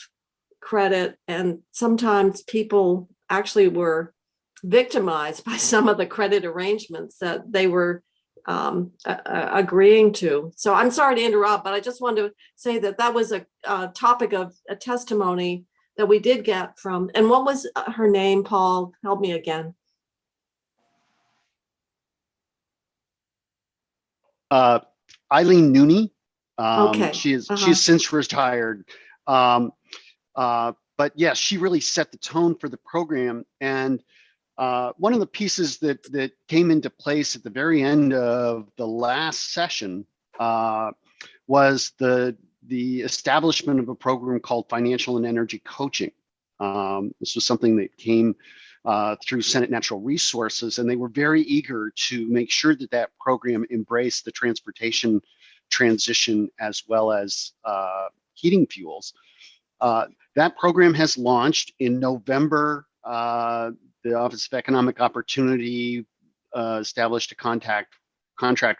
Speaker 3: credit. And sometimes people actually were victimized by some of the credit arrangements that they were agreeing to. So I'm sorry to interrupt, but I just wanted to say that was a topic of a testimony that we did get from, and what was her name, Paul? Help me again.
Speaker 7: Eileen Nooney.
Speaker 3: Okay.
Speaker 7: She's since retired. But yes, she really set the tone for the program. And one of the pieces that came into place at the very end of the last session was the establishment of a program called Financial and Energy Coaching. This was something that came through Senate Natural Resources, and they were very eager to make sure that that program embraced the transportation transition as well as heating fuels. That program has launched in November. The Office of Economic Opportunity established a contract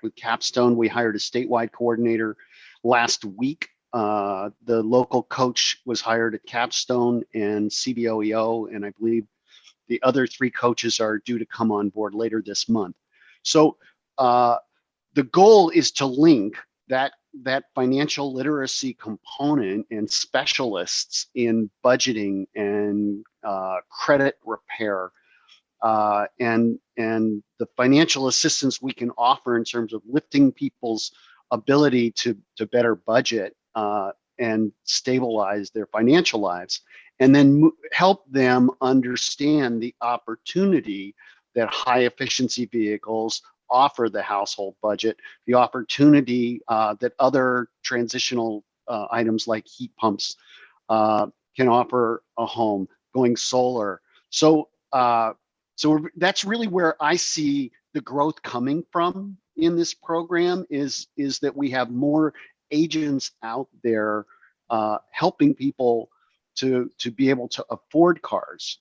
Speaker 7: with Capstone. We hired a statewide coordinator last week. The local coach was hired at Capstone and CBOEO, and I believe the other 3 coaches are due to come on board later this month. So the goal is to link that financial literacy component and specialists in budgeting and credit repair and the financial assistance we can offer in terms of lifting people's ability to better budget and stabilize their financial lives, and then help them understand the opportunity that high efficiency vehicles offer the household budget, the opportunity that other transitional items like heat pumps can offer a home, going solar. So that's really where I see the growth coming from in this program is that we have more agents out there helping people to be able to afford cars.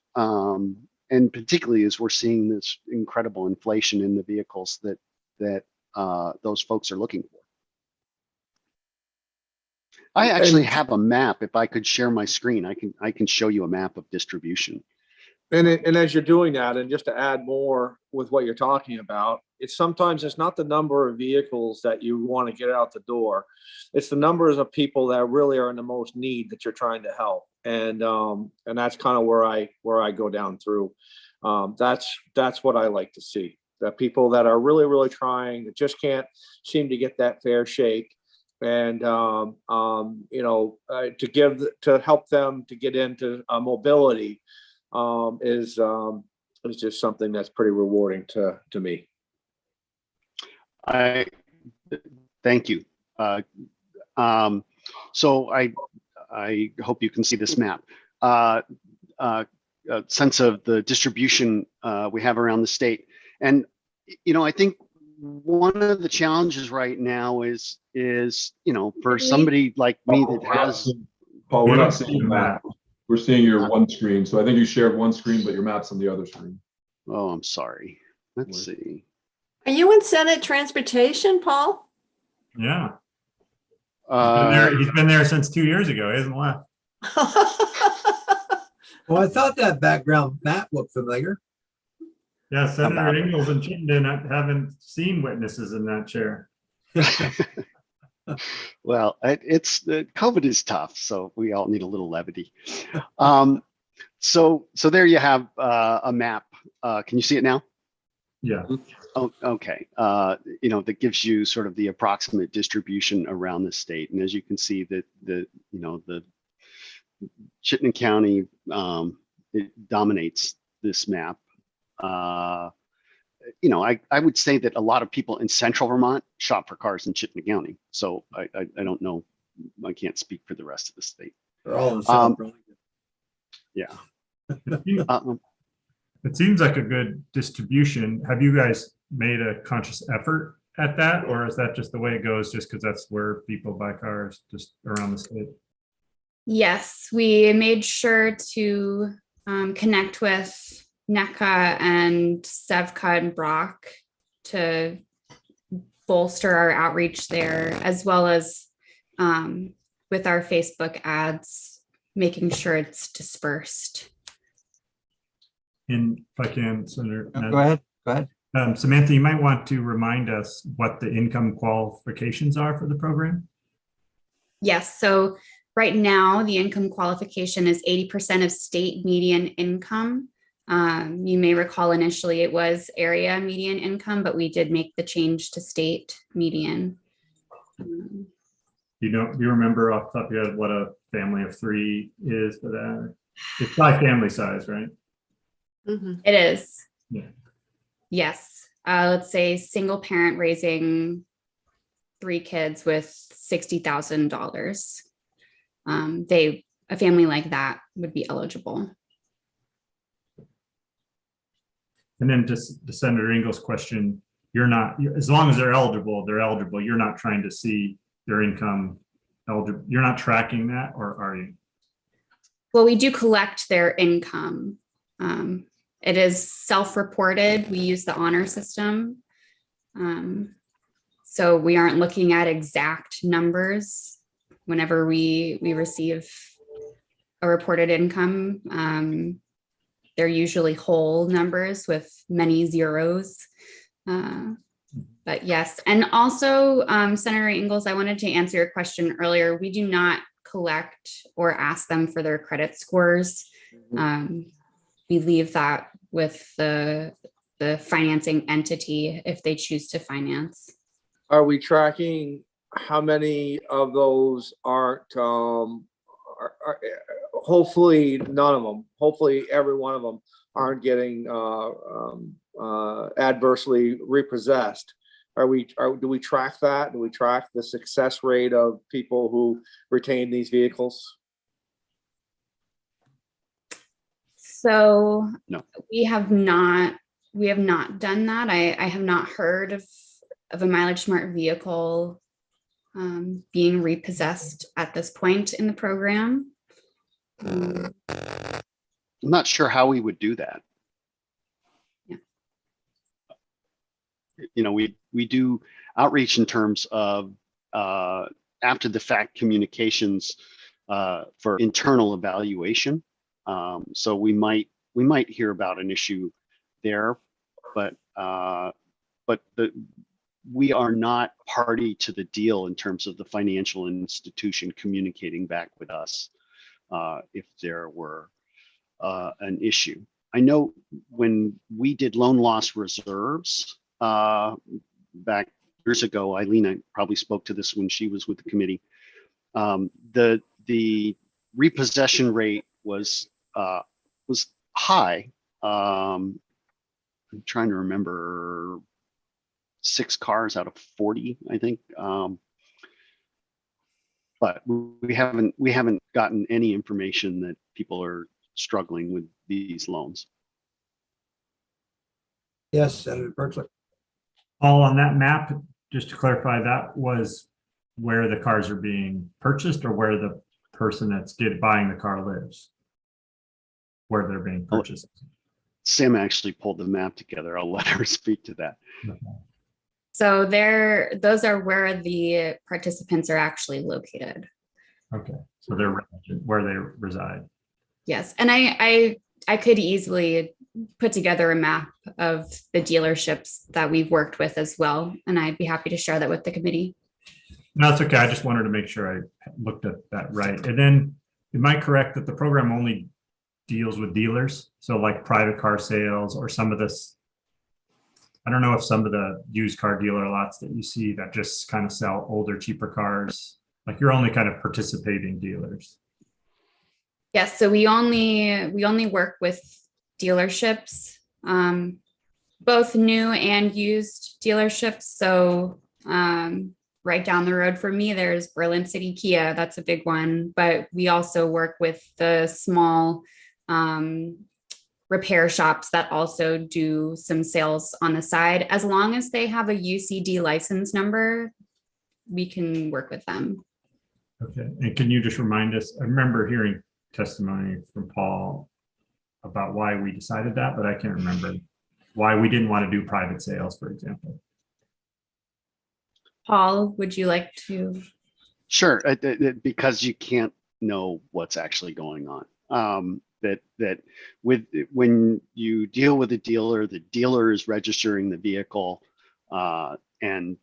Speaker 7: And particularly as we're seeing this incredible inflation in the vehicles that those folks are looking for. I actually have a map. If I could share my screen, I can show you a map of distribution.
Speaker 9: And as you're doing that, and just to add more with what you're talking about, it's not the number of vehicles that you want to get out the door. It's the numbers of people that really are in the most need that you're trying to help. And that's kind of where I go down through. That's what I like to see. That people that are really, really trying, that just can't seem to get that fair shake. And to help them to get into mobility is just something that's pretty rewarding to me.
Speaker 7: Thank you. So I hope you can see this map. A sense of the distribution we have around the state. And, I think one of the challenges right now is, for somebody like me that has.
Speaker 6: Paul, we're not seeing the map. We're seeing your one screen. So I think you shared one screen, but your map's on the other screen.
Speaker 7: Oh, I'm sorry. Let's see.
Speaker 3: Are you in Senate Transportation, Paul?
Speaker 1: Yeah. He's been there since 2 years ago. He hasn't left.
Speaker 2: Well, I thought that background map looked familiar.
Speaker 1: Yeah, Senator Ingalls and Chittenden haven't seen witnesses in that chair.
Speaker 7: Well, COVID is tough, so we all need a little levity. So there you have a map. Can you see it now?
Speaker 1: Yeah.
Speaker 7: Oh, okay. That gives you sort of the approximate distribution around the state, and as you can see, the Chittenden County it dominates this map. I would say that a lot of people in central Vermont shop for cars in Chittenden County. So I don't know. I can't speak for the rest of the state.
Speaker 2: They're all in South Burlington.
Speaker 7: Yeah.
Speaker 1: It seems like a good distribution. Have you guys made a conscious effort at that, or is that just the way it goes just because that's where people buy cars just around the state?
Speaker 8: Yes, we made sure to connect with NECA and Sevca and Brock to bolster our outreach there, as well as with our Facebook ads, making sure it's dispersed.
Speaker 1: And if I can, Senator.
Speaker 2: Go ahead.
Speaker 1: Samantha, you might want to remind us what the income qualifications are for the program.
Speaker 8: Yes, so right now the income qualification is 80% of state median income. You may recall initially it was area median income, but we did make the change to state median.
Speaker 1: Do you remember off the top of your head what a family of 3 is for that? It's by family size, right?
Speaker 3: Mm-hmm.
Speaker 8: It is.
Speaker 1: Yeah.
Speaker 8: Yes. Let's say single parent raising 3 kids with $60,000. They a family like that would be eligible.
Speaker 1: And then just to Senator Ingles' question, you're not, as long as they're eligible, You're not trying to see their income eligible. You're not tracking that, or are you?
Speaker 8: Well, we do collect their income. It is self-reported. We use the honor system. So we aren't looking at exact numbers whenever we receive a reported income. They're usually whole numbers with many zeros. But yes, and also Senator Ingles, I wanted to answer your question earlier. We do not collect or ask them for their credit scores. We leave that with the financing entity if they choose to finance.
Speaker 9: Are we tracking how many of those aren't, hopefully none of them, hopefully every one of them aren't getting adversely repossessed? Do we track that? Do we track the success rate of people who retain these vehicles?
Speaker 8: So
Speaker 7: No.
Speaker 8: we have not done that. I have not heard of a Mileagesmart vehicle being repossessed at this point in the program.
Speaker 7: I'm not sure how we would do that.
Speaker 8: Yeah.
Speaker 7: You know, we do outreach in terms of after the fact communications for internal evaluation. So we might hear about an issue there, but we are not party to the deal in terms of the financial institution communicating back with us if there were an issue. I know when we did loan loss reserves back years ago, Eileen probably spoke to this when she was with the committee. The repossession rate was high. I'm trying to remember, 6 cars out of 40, I think. But we haven't gotten any information that people are struggling with these loans.
Speaker 2: Yes, Senator Berkeley.
Speaker 1: All on that map, just to clarify, that was where the cars are being purchased, or where the person that's buying the car lives, where they're being purchased.
Speaker 7: Sam actually pulled the map together. I'll let her speak to that.
Speaker 1: Okay.
Speaker 8: So those are where the participants are actually located.
Speaker 1: Okay, so they're where they reside.
Speaker 8: Yes, and I could easily put together a map of the dealerships that we've worked with as well, and I'd be happy to share that with the committee.
Speaker 1: No, that's okay. I just wanted to make sure I looked at that right. And then, am I correct that the program only deals with dealers? So like private car sales, or some of this, I don't know if some of the used car dealer lots that you see that just kind of sell older, cheaper cars, like you're only kind of participating dealers.
Speaker 8: Yes, so we only work with dealerships, both new and used dealerships. So right down the road from me, there's Berlin City Kia. That's a big one. But we also work with the small repair shops that also do some sales on the side. As long as they have a UCD license number, we can work with them.
Speaker 1: Okay, and can you just remind us, I remember hearing testimony from Paul about why we decided that, but I can't remember why we didn't want to do private sales, for example.
Speaker 8: Paul, would you like to?
Speaker 7: Sure, because you can't know what's actually going on. That when you deal with a dealer, the dealer is registering the vehicle, and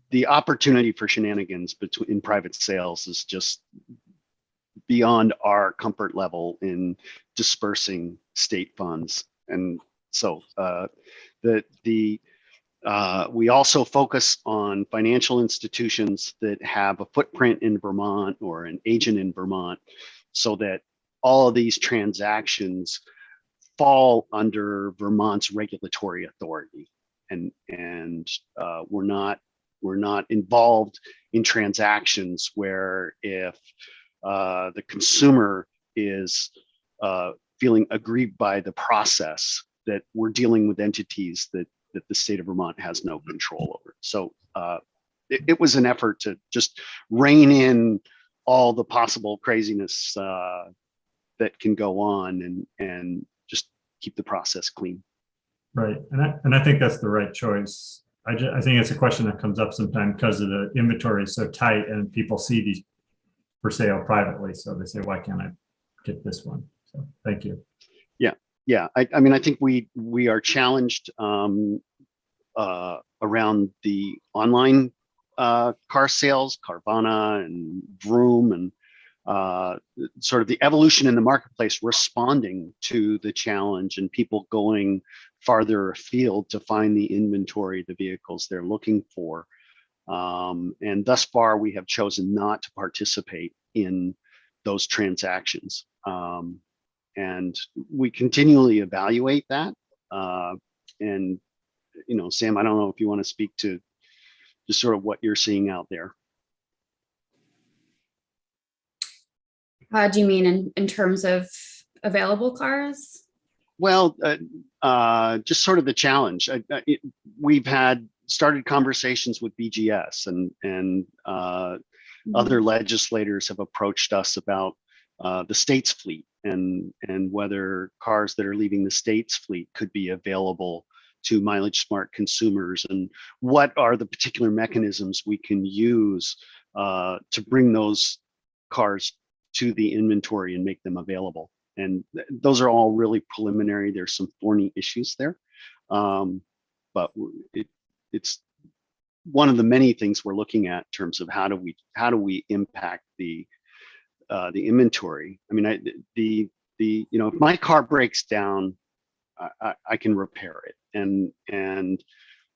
Speaker 7: the opportunity for shenanigans in private sales is just beyond our comfort level in dispersing state funds. And so we also focus on financial institutions that have a footprint in Vermont or an agent in Vermont, so that all of these transactions fall under Vermont's regulatory authority, and we're not involved in transactions where if the consumer is feeling aggrieved by the process that we're dealing with entities that the state of Vermont has no control over. So it was an effort to just rein in all the possible craziness that can go on and just keep the process clean.
Speaker 1: Right, and I think that's the right choice. I think it's a question that comes up sometimes because of the inventory is so tight and people see these for sale privately. So they say, why can't I get this one? So thank you.
Speaker 7: Yeah. I mean, I think we are challenged around the online car sales, Carvana and Vroom, and sort of the evolution in the marketplace responding to the challenge and people going farther afield to find the inventory of the vehicles they're looking for. And thus far, we have chosen not to participate in those transactions. And we continually evaluate that. And, Sam, I don't know if you want to speak to just sort of what you're seeing out there.
Speaker 8: Do you mean in terms of available cars?
Speaker 7: Well, just sort of the challenge. We've started conversations with BGS and other legislators have approached us about the state's fleet and whether cars that are leaving the state's fleet could be available to Mileagesmart consumers, and what are the particular mechanisms we can use to bring those cars to the inventory and make them available. And those are all really preliminary. There's some thorny issues there, but it's one of the many things we're looking at in terms of how do we impact the inventory. I mean, if my car breaks down, I can repair it, and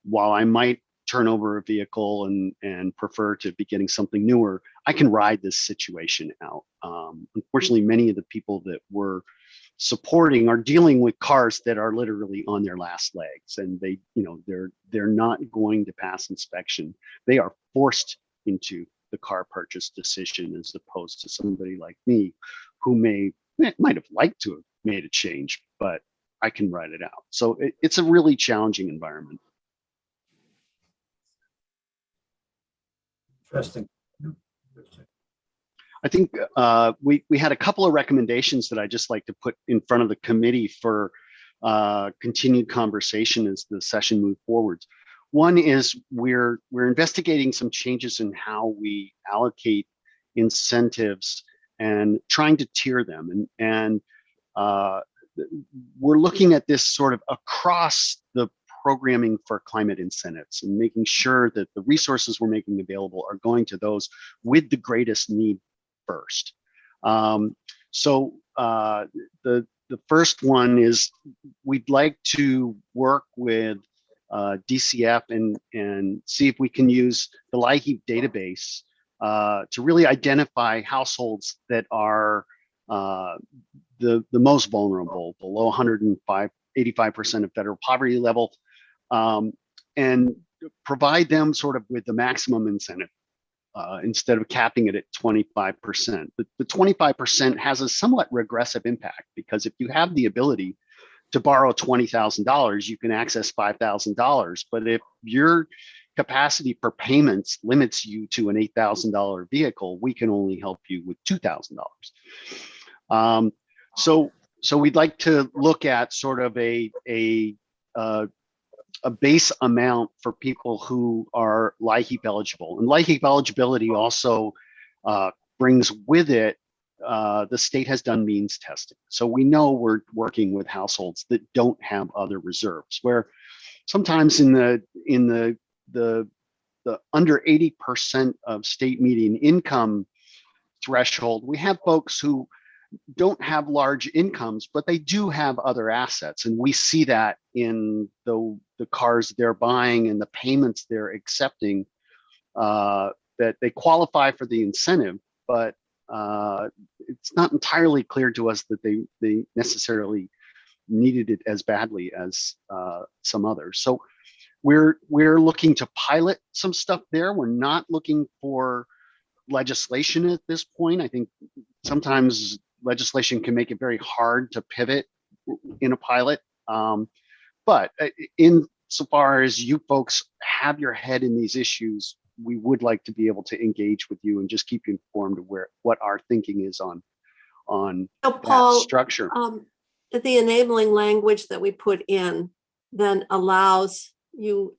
Speaker 7: while I might turn over a vehicle and prefer to be getting something newer, I can ride this situation out. Unfortunately, many of the people that we're supporting are dealing with cars that are literally on their last legs, and they're not going to pass inspection. They are forced into the car purchase decision, as opposed to somebody like me who might have liked to have made a change, but I can ride it out. So it's a really challenging environment.
Speaker 2: Interesting.
Speaker 7: I think we had a couple of recommendations that I just like to put in front of the committee for continued conversation as the session moves forward. One is we're investigating some changes in how we allocate incentives and trying to tier them, and we're looking at this sort of across the programming for climate incentives and making sure that the resources we're making available are going to those with the greatest need first. So the first one is we'd like to work with DCF and see if we can use the LIHEAP database to really identify households that are the most vulnerable, below 85% of federal poverty level, and provide them sort of with the maximum incentive instead of capping it at 25%. The 25% has a somewhat regressive impact, because if you have the ability to borrow $20,000, you can access $5,000. But if your capacity for payments limits you to an $8,000 vehicle, we can only help you with $2,000. So we'd like to look at sort of a base amount for people who are LIHEAP eligible. And LIHEAP eligibility also brings with it, the state has done means testing. So we know we're working with households that don't have other reserves, where sometimes in the under 80% of state median income threshold, we have folks who don't have large incomes, but they do have other assets. And we see that in the cars they're buying and the payments they're accepting, that they qualify for the incentive, but it's not entirely clear to us that they necessarily needed it as badly as some others. So we're looking to pilot some stuff there. We're not looking for legislation at this point. I think sometimes legislation can make it very hard to pivot in a pilot. But insofar as you folks have your head in these issues, we would like to be able to engage with you and just keep you informed of what our thinking is on
Speaker 3: So
Speaker 7: that
Speaker 3: Paul,
Speaker 7: structure.
Speaker 3: the enabling language that we put in then allows you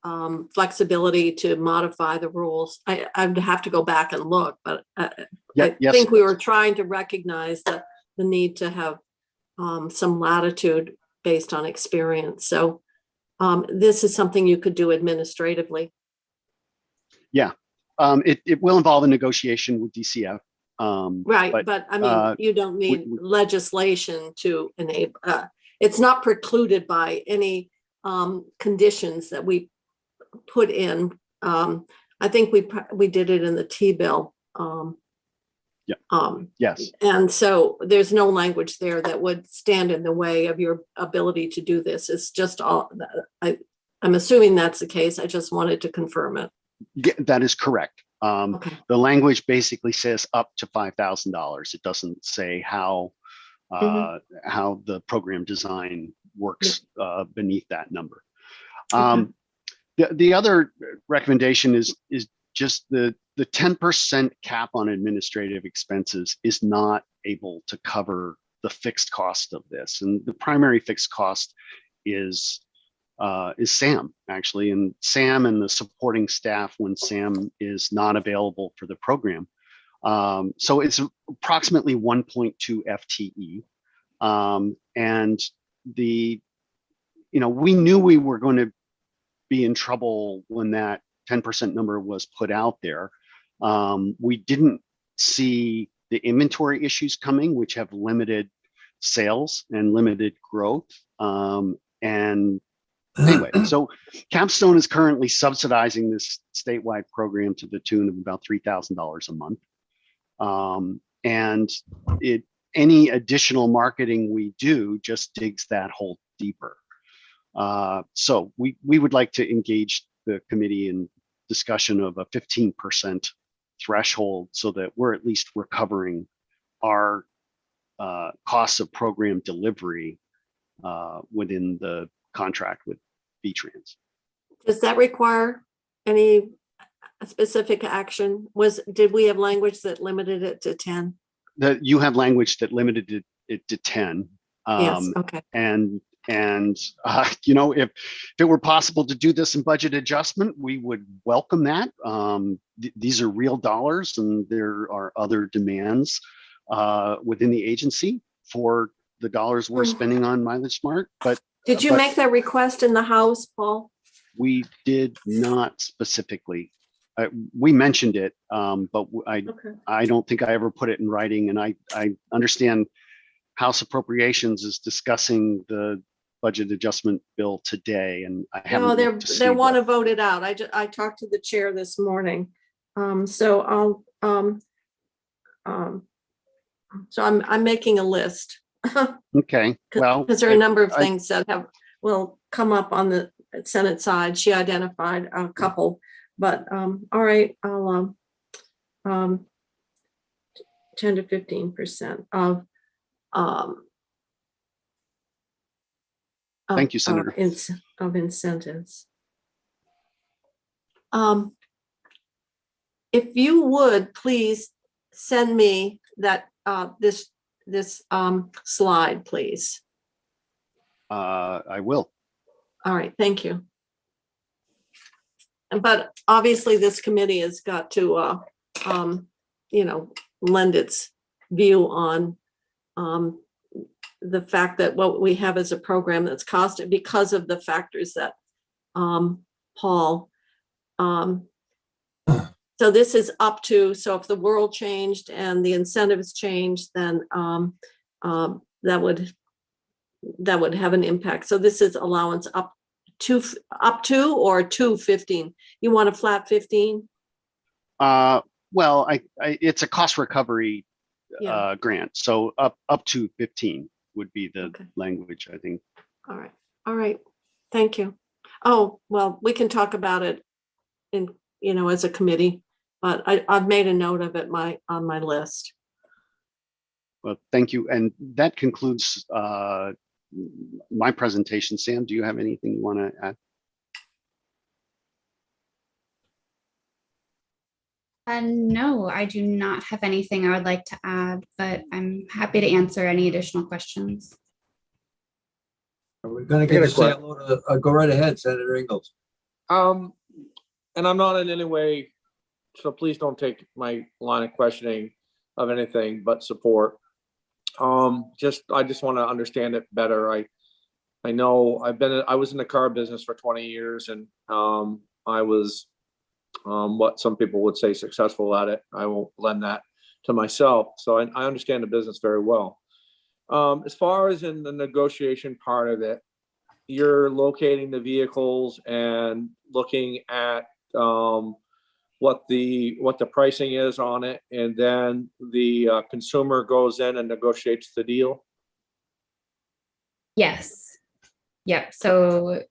Speaker 3: flexibility to modify the rules. I'd have to go back and look, but I
Speaker 7: Yes,
Speaker 3: think we were trying to recognize the need to have some latitude based on experience. So this is something you could do administratively.
Speaker 7: it will involve a negotiation with DCF.
Speaker 3: Right, but I mean, you don't need legislation to enable, it's not precluded by any conditions that we put in. I think we did it in the T-bill.
Speaker 7: Yes.
Speaker 3: And so there's no language there that would stand in the way of your ability to do this. It's just I'm assuming that's the case. I just wanted to confirm it.
Speaker 7: Yeah, that is correct.
Speaker 3: Okay.
Speaker 7: The language basically says up to $5,000. It doesn't say how the program design works beneath that number. The other recommendation is just the 10% cap on administrative expenses is not able to cover the fixed cost of this, and the primary fixed cost is Sam, actually, and Sam and the supporting staff when Sam is not available for the program. So it's approximately 1.2 FTE. And we knew we were going to be in trouble when that 10% number was put out there. We didn't see the inventory issues coming, which have limited sales and limited growth. And anyway, so Capstone is currently subsidizing this statewide program to the tune of about $3,000 a month. And any additional marketing we do just digs that hole deeper. So we would like to engage the committee in discussion of a 15% threshold so that we're at least recovering our costs of program delivery within the contract with VTrans.
Speaker 3: Does that require any specific action? Did we have language that limited it to 10?
Speaker 7: That you have language that limited it to 10.
Speaker 3: Yes, okay.
Speaker 7: And if it were possible to do this in budget adjustment, we would welcome that. These are real dollars, and there are other demands within the agency for the dollars we're spending on Mileagesmart. But
Speaker 3: did you make that request in the House, Paul?
Speaker 7: We did not specifically. We mentioned it, but I don't think I ever put it in writing. And I understand House Appropriations is discussing the budget adjustment bill today, and I haven't.
Speaker 3: No, they want to vote it out. I talked to the chair this morning, so I'm making a list.
Speaker 7: Okay, well,
Speaker 3: because there are a number of things that will come up on the Senate side. She identified a couple, but all right, I'll 10 to 15% of
Speaker 7: thank you, Senator.
Speaker 3: Of incentives. If you would please send me that this slide, please.
Speaker 7: I will.
Speaker 3: All right, thank you. But obviously this committee has got to lend its view on the fact that what we have is a program that's costed because of the factors that Paul. So this is up to, so if the world changed and the incentives changed, then that would have an impact. So this is allowance up to or to 15. You want a flat 15?
Speaker 7: Well, it's a cost recovery grant, so up to 15 would be the language, I think.
Speaker 3: All right. Thank you. Oh, well, we can talk about it as a committee, but I've made a note of it on my list.
Speaker 7: Well, thank you. And that concludes my presentation. Sam, do you have anything you want to add?
Speaker 8: No, I do not have anything I would like to add, but I'm happy to answer any additional questions.
Speaker 2: Are we gonna
Speaker 9: I
Speaker 2: get
Speaker 9: got
Speaker 2: to
Speaker 9: a
Speaker 2: say
Speaker 9: que-
Speaker 2: hello to, go right ahead, Senator Ingalls.
Speaker 9: And I'm not in any way, so please don't take my line of questioning of anything but support. I just want to understand it better. I know I was in the car business for 20 years and I was what some people would say successful at it. I won't lend that to myself. So I understand the business very well. As far as in the negotiation part of it, you're locating the vehicles and looking at what the pricing is on it, and then the consumer goes in and negotiates the deal.
Speaker 8: Yes. Yep. So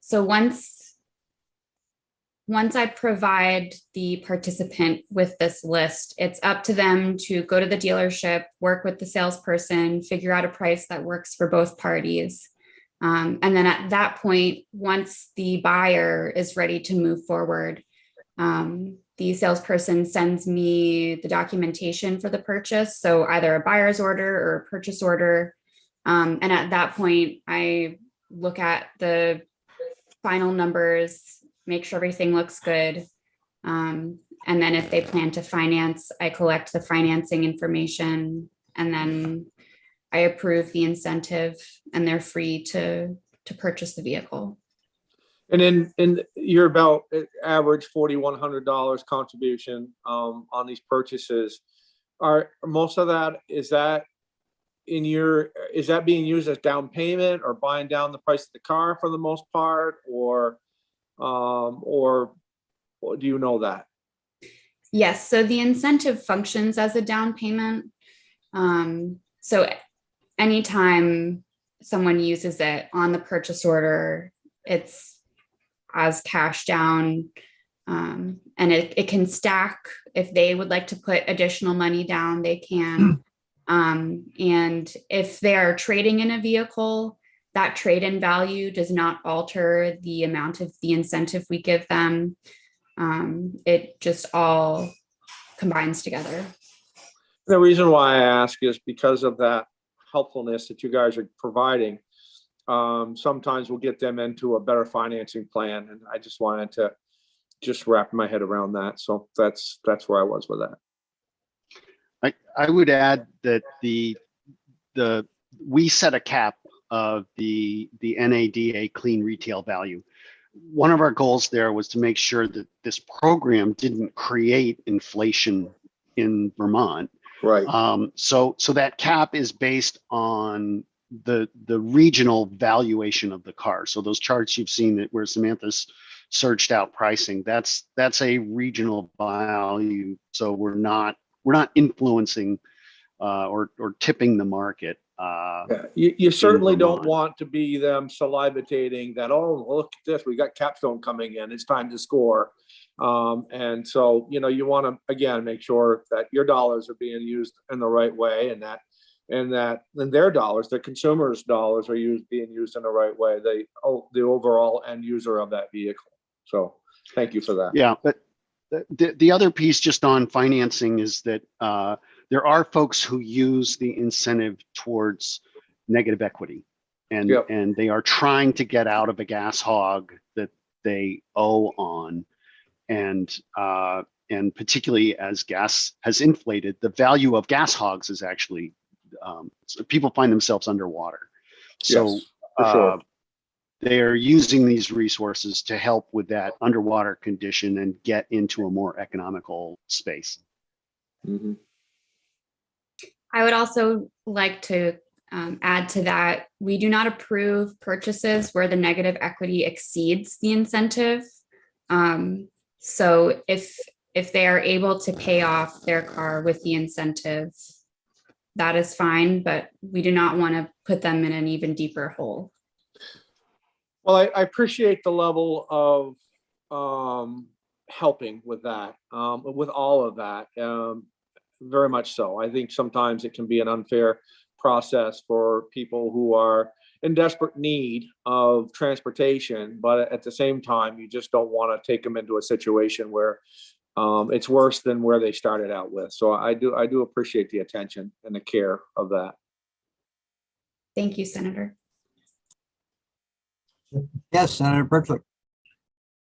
Speaker 8: once I provide the participant with this list, it's up to them to go to the dealership, work with the salesperson, figure out a price that works for both parties. And then at that point, once the buyer is ready to move forward, the salesperson sends me the documentation for the purchase. So either a buyer's order or a purchase order. And at that point, I look at the final numbers, make sure everything looks good. And then if they plan to finance, I collect the financing information, and then I approve the incentive, and they're free to purchase the vehicle.
Speaker 9: And then you're about average $4,100 contribution on these purchases. Are most of that, is that being used as down payment or buying down the price of the car for the most part, or do you know that?
Speaker 8: Yes, so the incentive functions as a down payment. So anytime someone uses it on the purchase order, it's as cash down, and it can stack. If they would like to put additional money down, they can. And if they are trading in a vehicle, that trade-in value does not alter the amount of the incentive we give them. It just all combines together.
Speaker 9: The reason why I ask is because of that helpfulness that you guys are providing. Sometimes we'll get them into a better financing plan, and I just wanted to wrap my head around that. So that's where I was with that.
Speaker 7: I would add that we set a cap of the NADA clean retail value. One of our goals there was to make sure that this program didn't create inflation in Vermont.
Speaker 9: Right.
Speaker 7: So that cap is based on the regional valuation of the car. So those charts you've seen that where Samantha's searched out pricing, that's a regional value. So we're not influencing or tipping the market.
Speaker 9: Yeah. You certainly don't
Speaker 7: Vermont.
Speaker 9: want to be them salivating that, oh, look at this, we got capstone coming in, it's time to score. And so, you want to, again, make sure that your dollars are being used in the right way, and their dollars, the consumer's dollars, are being used in the right way, the overall end user of that vehicle. So thank you for that.
Speaker 7: Yeah, but the other piece just on financing is that there are folks who use the incentive towards negative equity, and
Speaker 9: Yep.
Speaker 7: and they are trying to get out of a gas hog that they owe on, and particularly as gas has inflated, the value of gas hogs is actually people find themselves underwater. So
Speaker 9: Yes, for sure.
Speaker 7: they are using these resources to help with that underwater condition and get into a more economical space.
Speaker 9: Mm-hmm.
Speaker 8: I would also like to add to that, we do not approve purchases where the negative equity exceeds the incentive. So if they are able to pay off their car with the incentive, that is fine, but we do not want to put them in an even deeper hole.
Speaker 9: Well, I appreciate the level of helping with that, with all of that. very much so. I think sometimes it can be an unfair process for people who are in desperate need of transportation, but at the same time, you just don't want to take them into a situation where it's worse than where they started out with. So I do appreciate the attention and the care of that.
Speaker 8: Thank you, Senator.
Speaker 2: Yes, Senator Berkeley.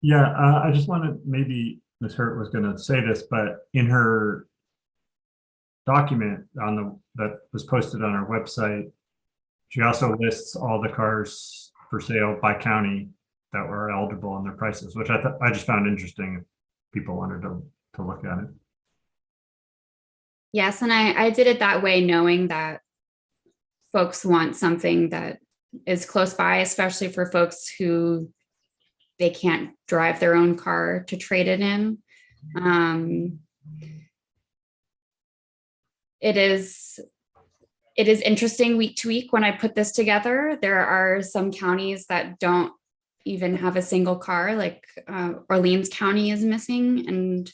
Speaker 1: Yeah, I just wanted, maybe Ms. Hurt was going to say this, but in her document that was posted on our website, she also lists all the cars for sale by county that were eligible and their prices, which I just found interesting if people wanted to look at it.
Speaker 8: Yes, and I did it that way, knowing that folks want something that is close by, especially for folks who they can't drive their own car to trade it in. It is interesting week to week when I put this together. There are some counties that don't even have a single car, like Orleans County is missing, and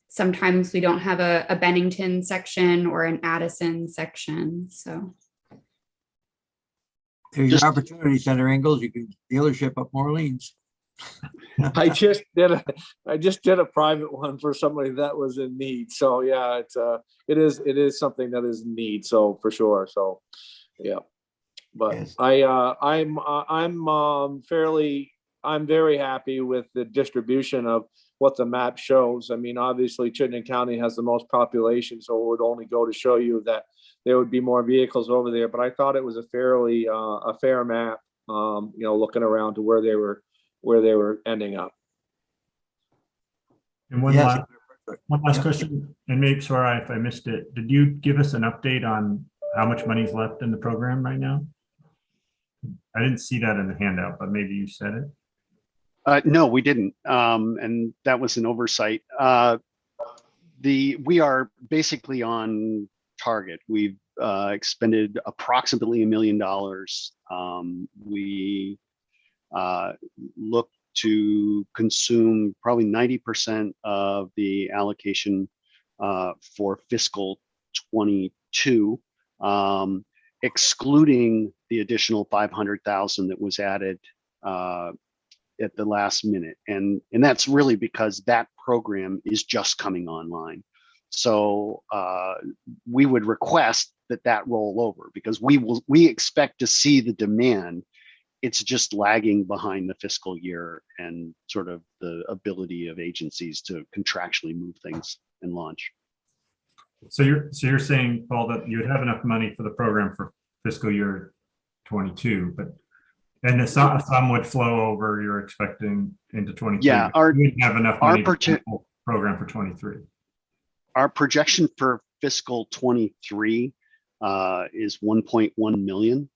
Speaker 8: sometimes we don't have a Bennington section or an Addison section. So
Speaker 2: There's your opportunity, Senator Ingalls. You can dealership up Orleans.
Speaker 9: I just did a private one for somebody that was in need. So yeah, it is something that is in need. So for sure. So yeah, but
Speaker 2: Yes.
Speaker 9: I'm very happy with the distribution of what the map shows. I mean, obviously Chittenden County has the most population, so it would only go to show you that there would be more vehicles over there. But I thought it was a fairly a fair map, looking around to where they were ending up.
Speaker 1: And one
Speaker 2: Yes.
Speaker 1: last question, and maybe, sorry if I missed it. Did you give us an update on how much money is left in the program right now? I didn't see that in the handout, but maybe you said it.
Speaker 7: No, we didn't. And that was an oversight. We are basically on target. We've expended approximately $1 million. We look to consume probably 90% of the allocation for fiscal 22, excluding the additional 500,000 that was added at the last minute. And that's really because that program is just coming online. So we would request that roll over, because we expect to see the demand. It's just lagging behind the fiscal year and sort of the ability of agencies to contractually move things and launch.
Speaker 1: So you're saying, Paul, that you would have enough money for the program for fiscal year 22, and some would flow over, you're expecting, into 23.
Speaker 7: Yeah,
Speaker 1: you wouldn't have enough money for the whole program for 23.
Speaker 7: Our projection for fiscal 23 is 1.1 million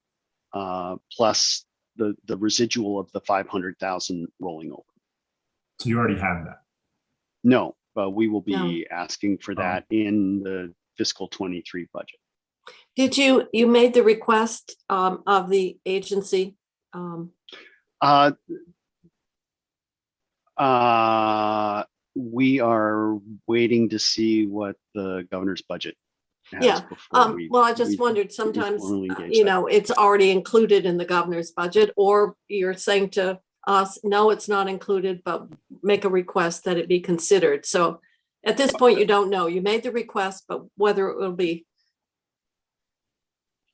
Speaker 7: plus the residual of the 500,000 rolling over.
Speaker 1: So you already have that?
Speaker 7: No, but we will be asking for that in the fiscal 23 budget.
Speaker 3: Did you made the request of the agency?
Speaker 7: We are waiting to see what the governor's budget has.
Speaker 3: Yeah.
Speaker 7: Before
Speaker 3: Well, I just wondered, sometimes,
Speaker 7: formally engage that.
Speaker 3: it's already included in the governor's budget, or you're saying to us, no, it's not included, but make a request that it be considered. So at this point, you don't know. You made the request, but whether it will be.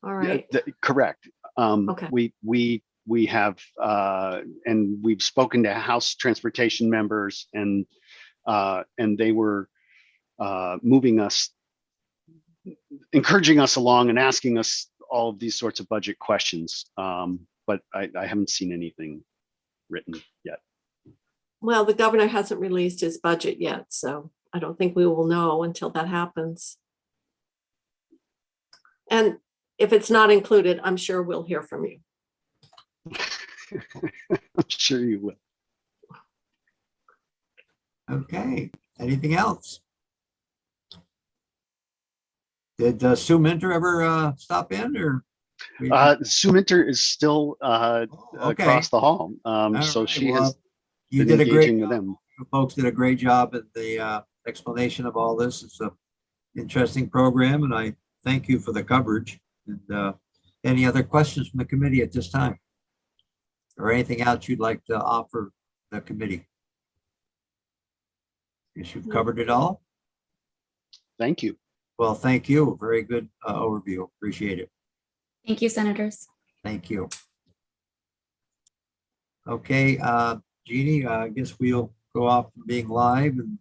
Speaker 3: All right.
Speaker 7: Correct.
Speaker 3: Okay.
Speaker 7: We have, and we've spoken to House Transportation members, and they were encouraging us along and asking us all of these sorts of budget questions. But I haven't seen anything written yet.
Speaker 3: Well, the governor hasn't released his budget yet, so I don't think we will know until that happens. And if it's not included, I'm sure we'll hear from you.
Speaker 7: I'm sure you will.
Speaker 2: Okay, anything else? Did Sue Minter ever stop in, or?
Speaker 7: Sue Minter is still
Speaker 2: Okay.
Speaker 7: across the hall.
Speaker 2: All
Speaker 7: So
Speaker 2: right,
Speaker 7: she
Speaker 2: well,
Speaker 7: has
Speaker 2: you
Speaker 7: been
Speaker 2: did a great
Speaker 7: engaging with
Speaker 2: job.
Speaker 7: them.
Speaker 2: You folks did a great job at the explanation of all this. It's a interesting program, and I thank you for the coverage. And any other questions from the committee at this time? Or anything else you'd like to offer the committee? Guess you've covered it all.
Speaker 7: Thank you.
Speaker 2: Well, thank you. Very good overview. Appreciate it.
Speaker 8: Thank you, senators.
Speaker 2: Thank you. Okay, Jeannie, I guess we'll go off from being live and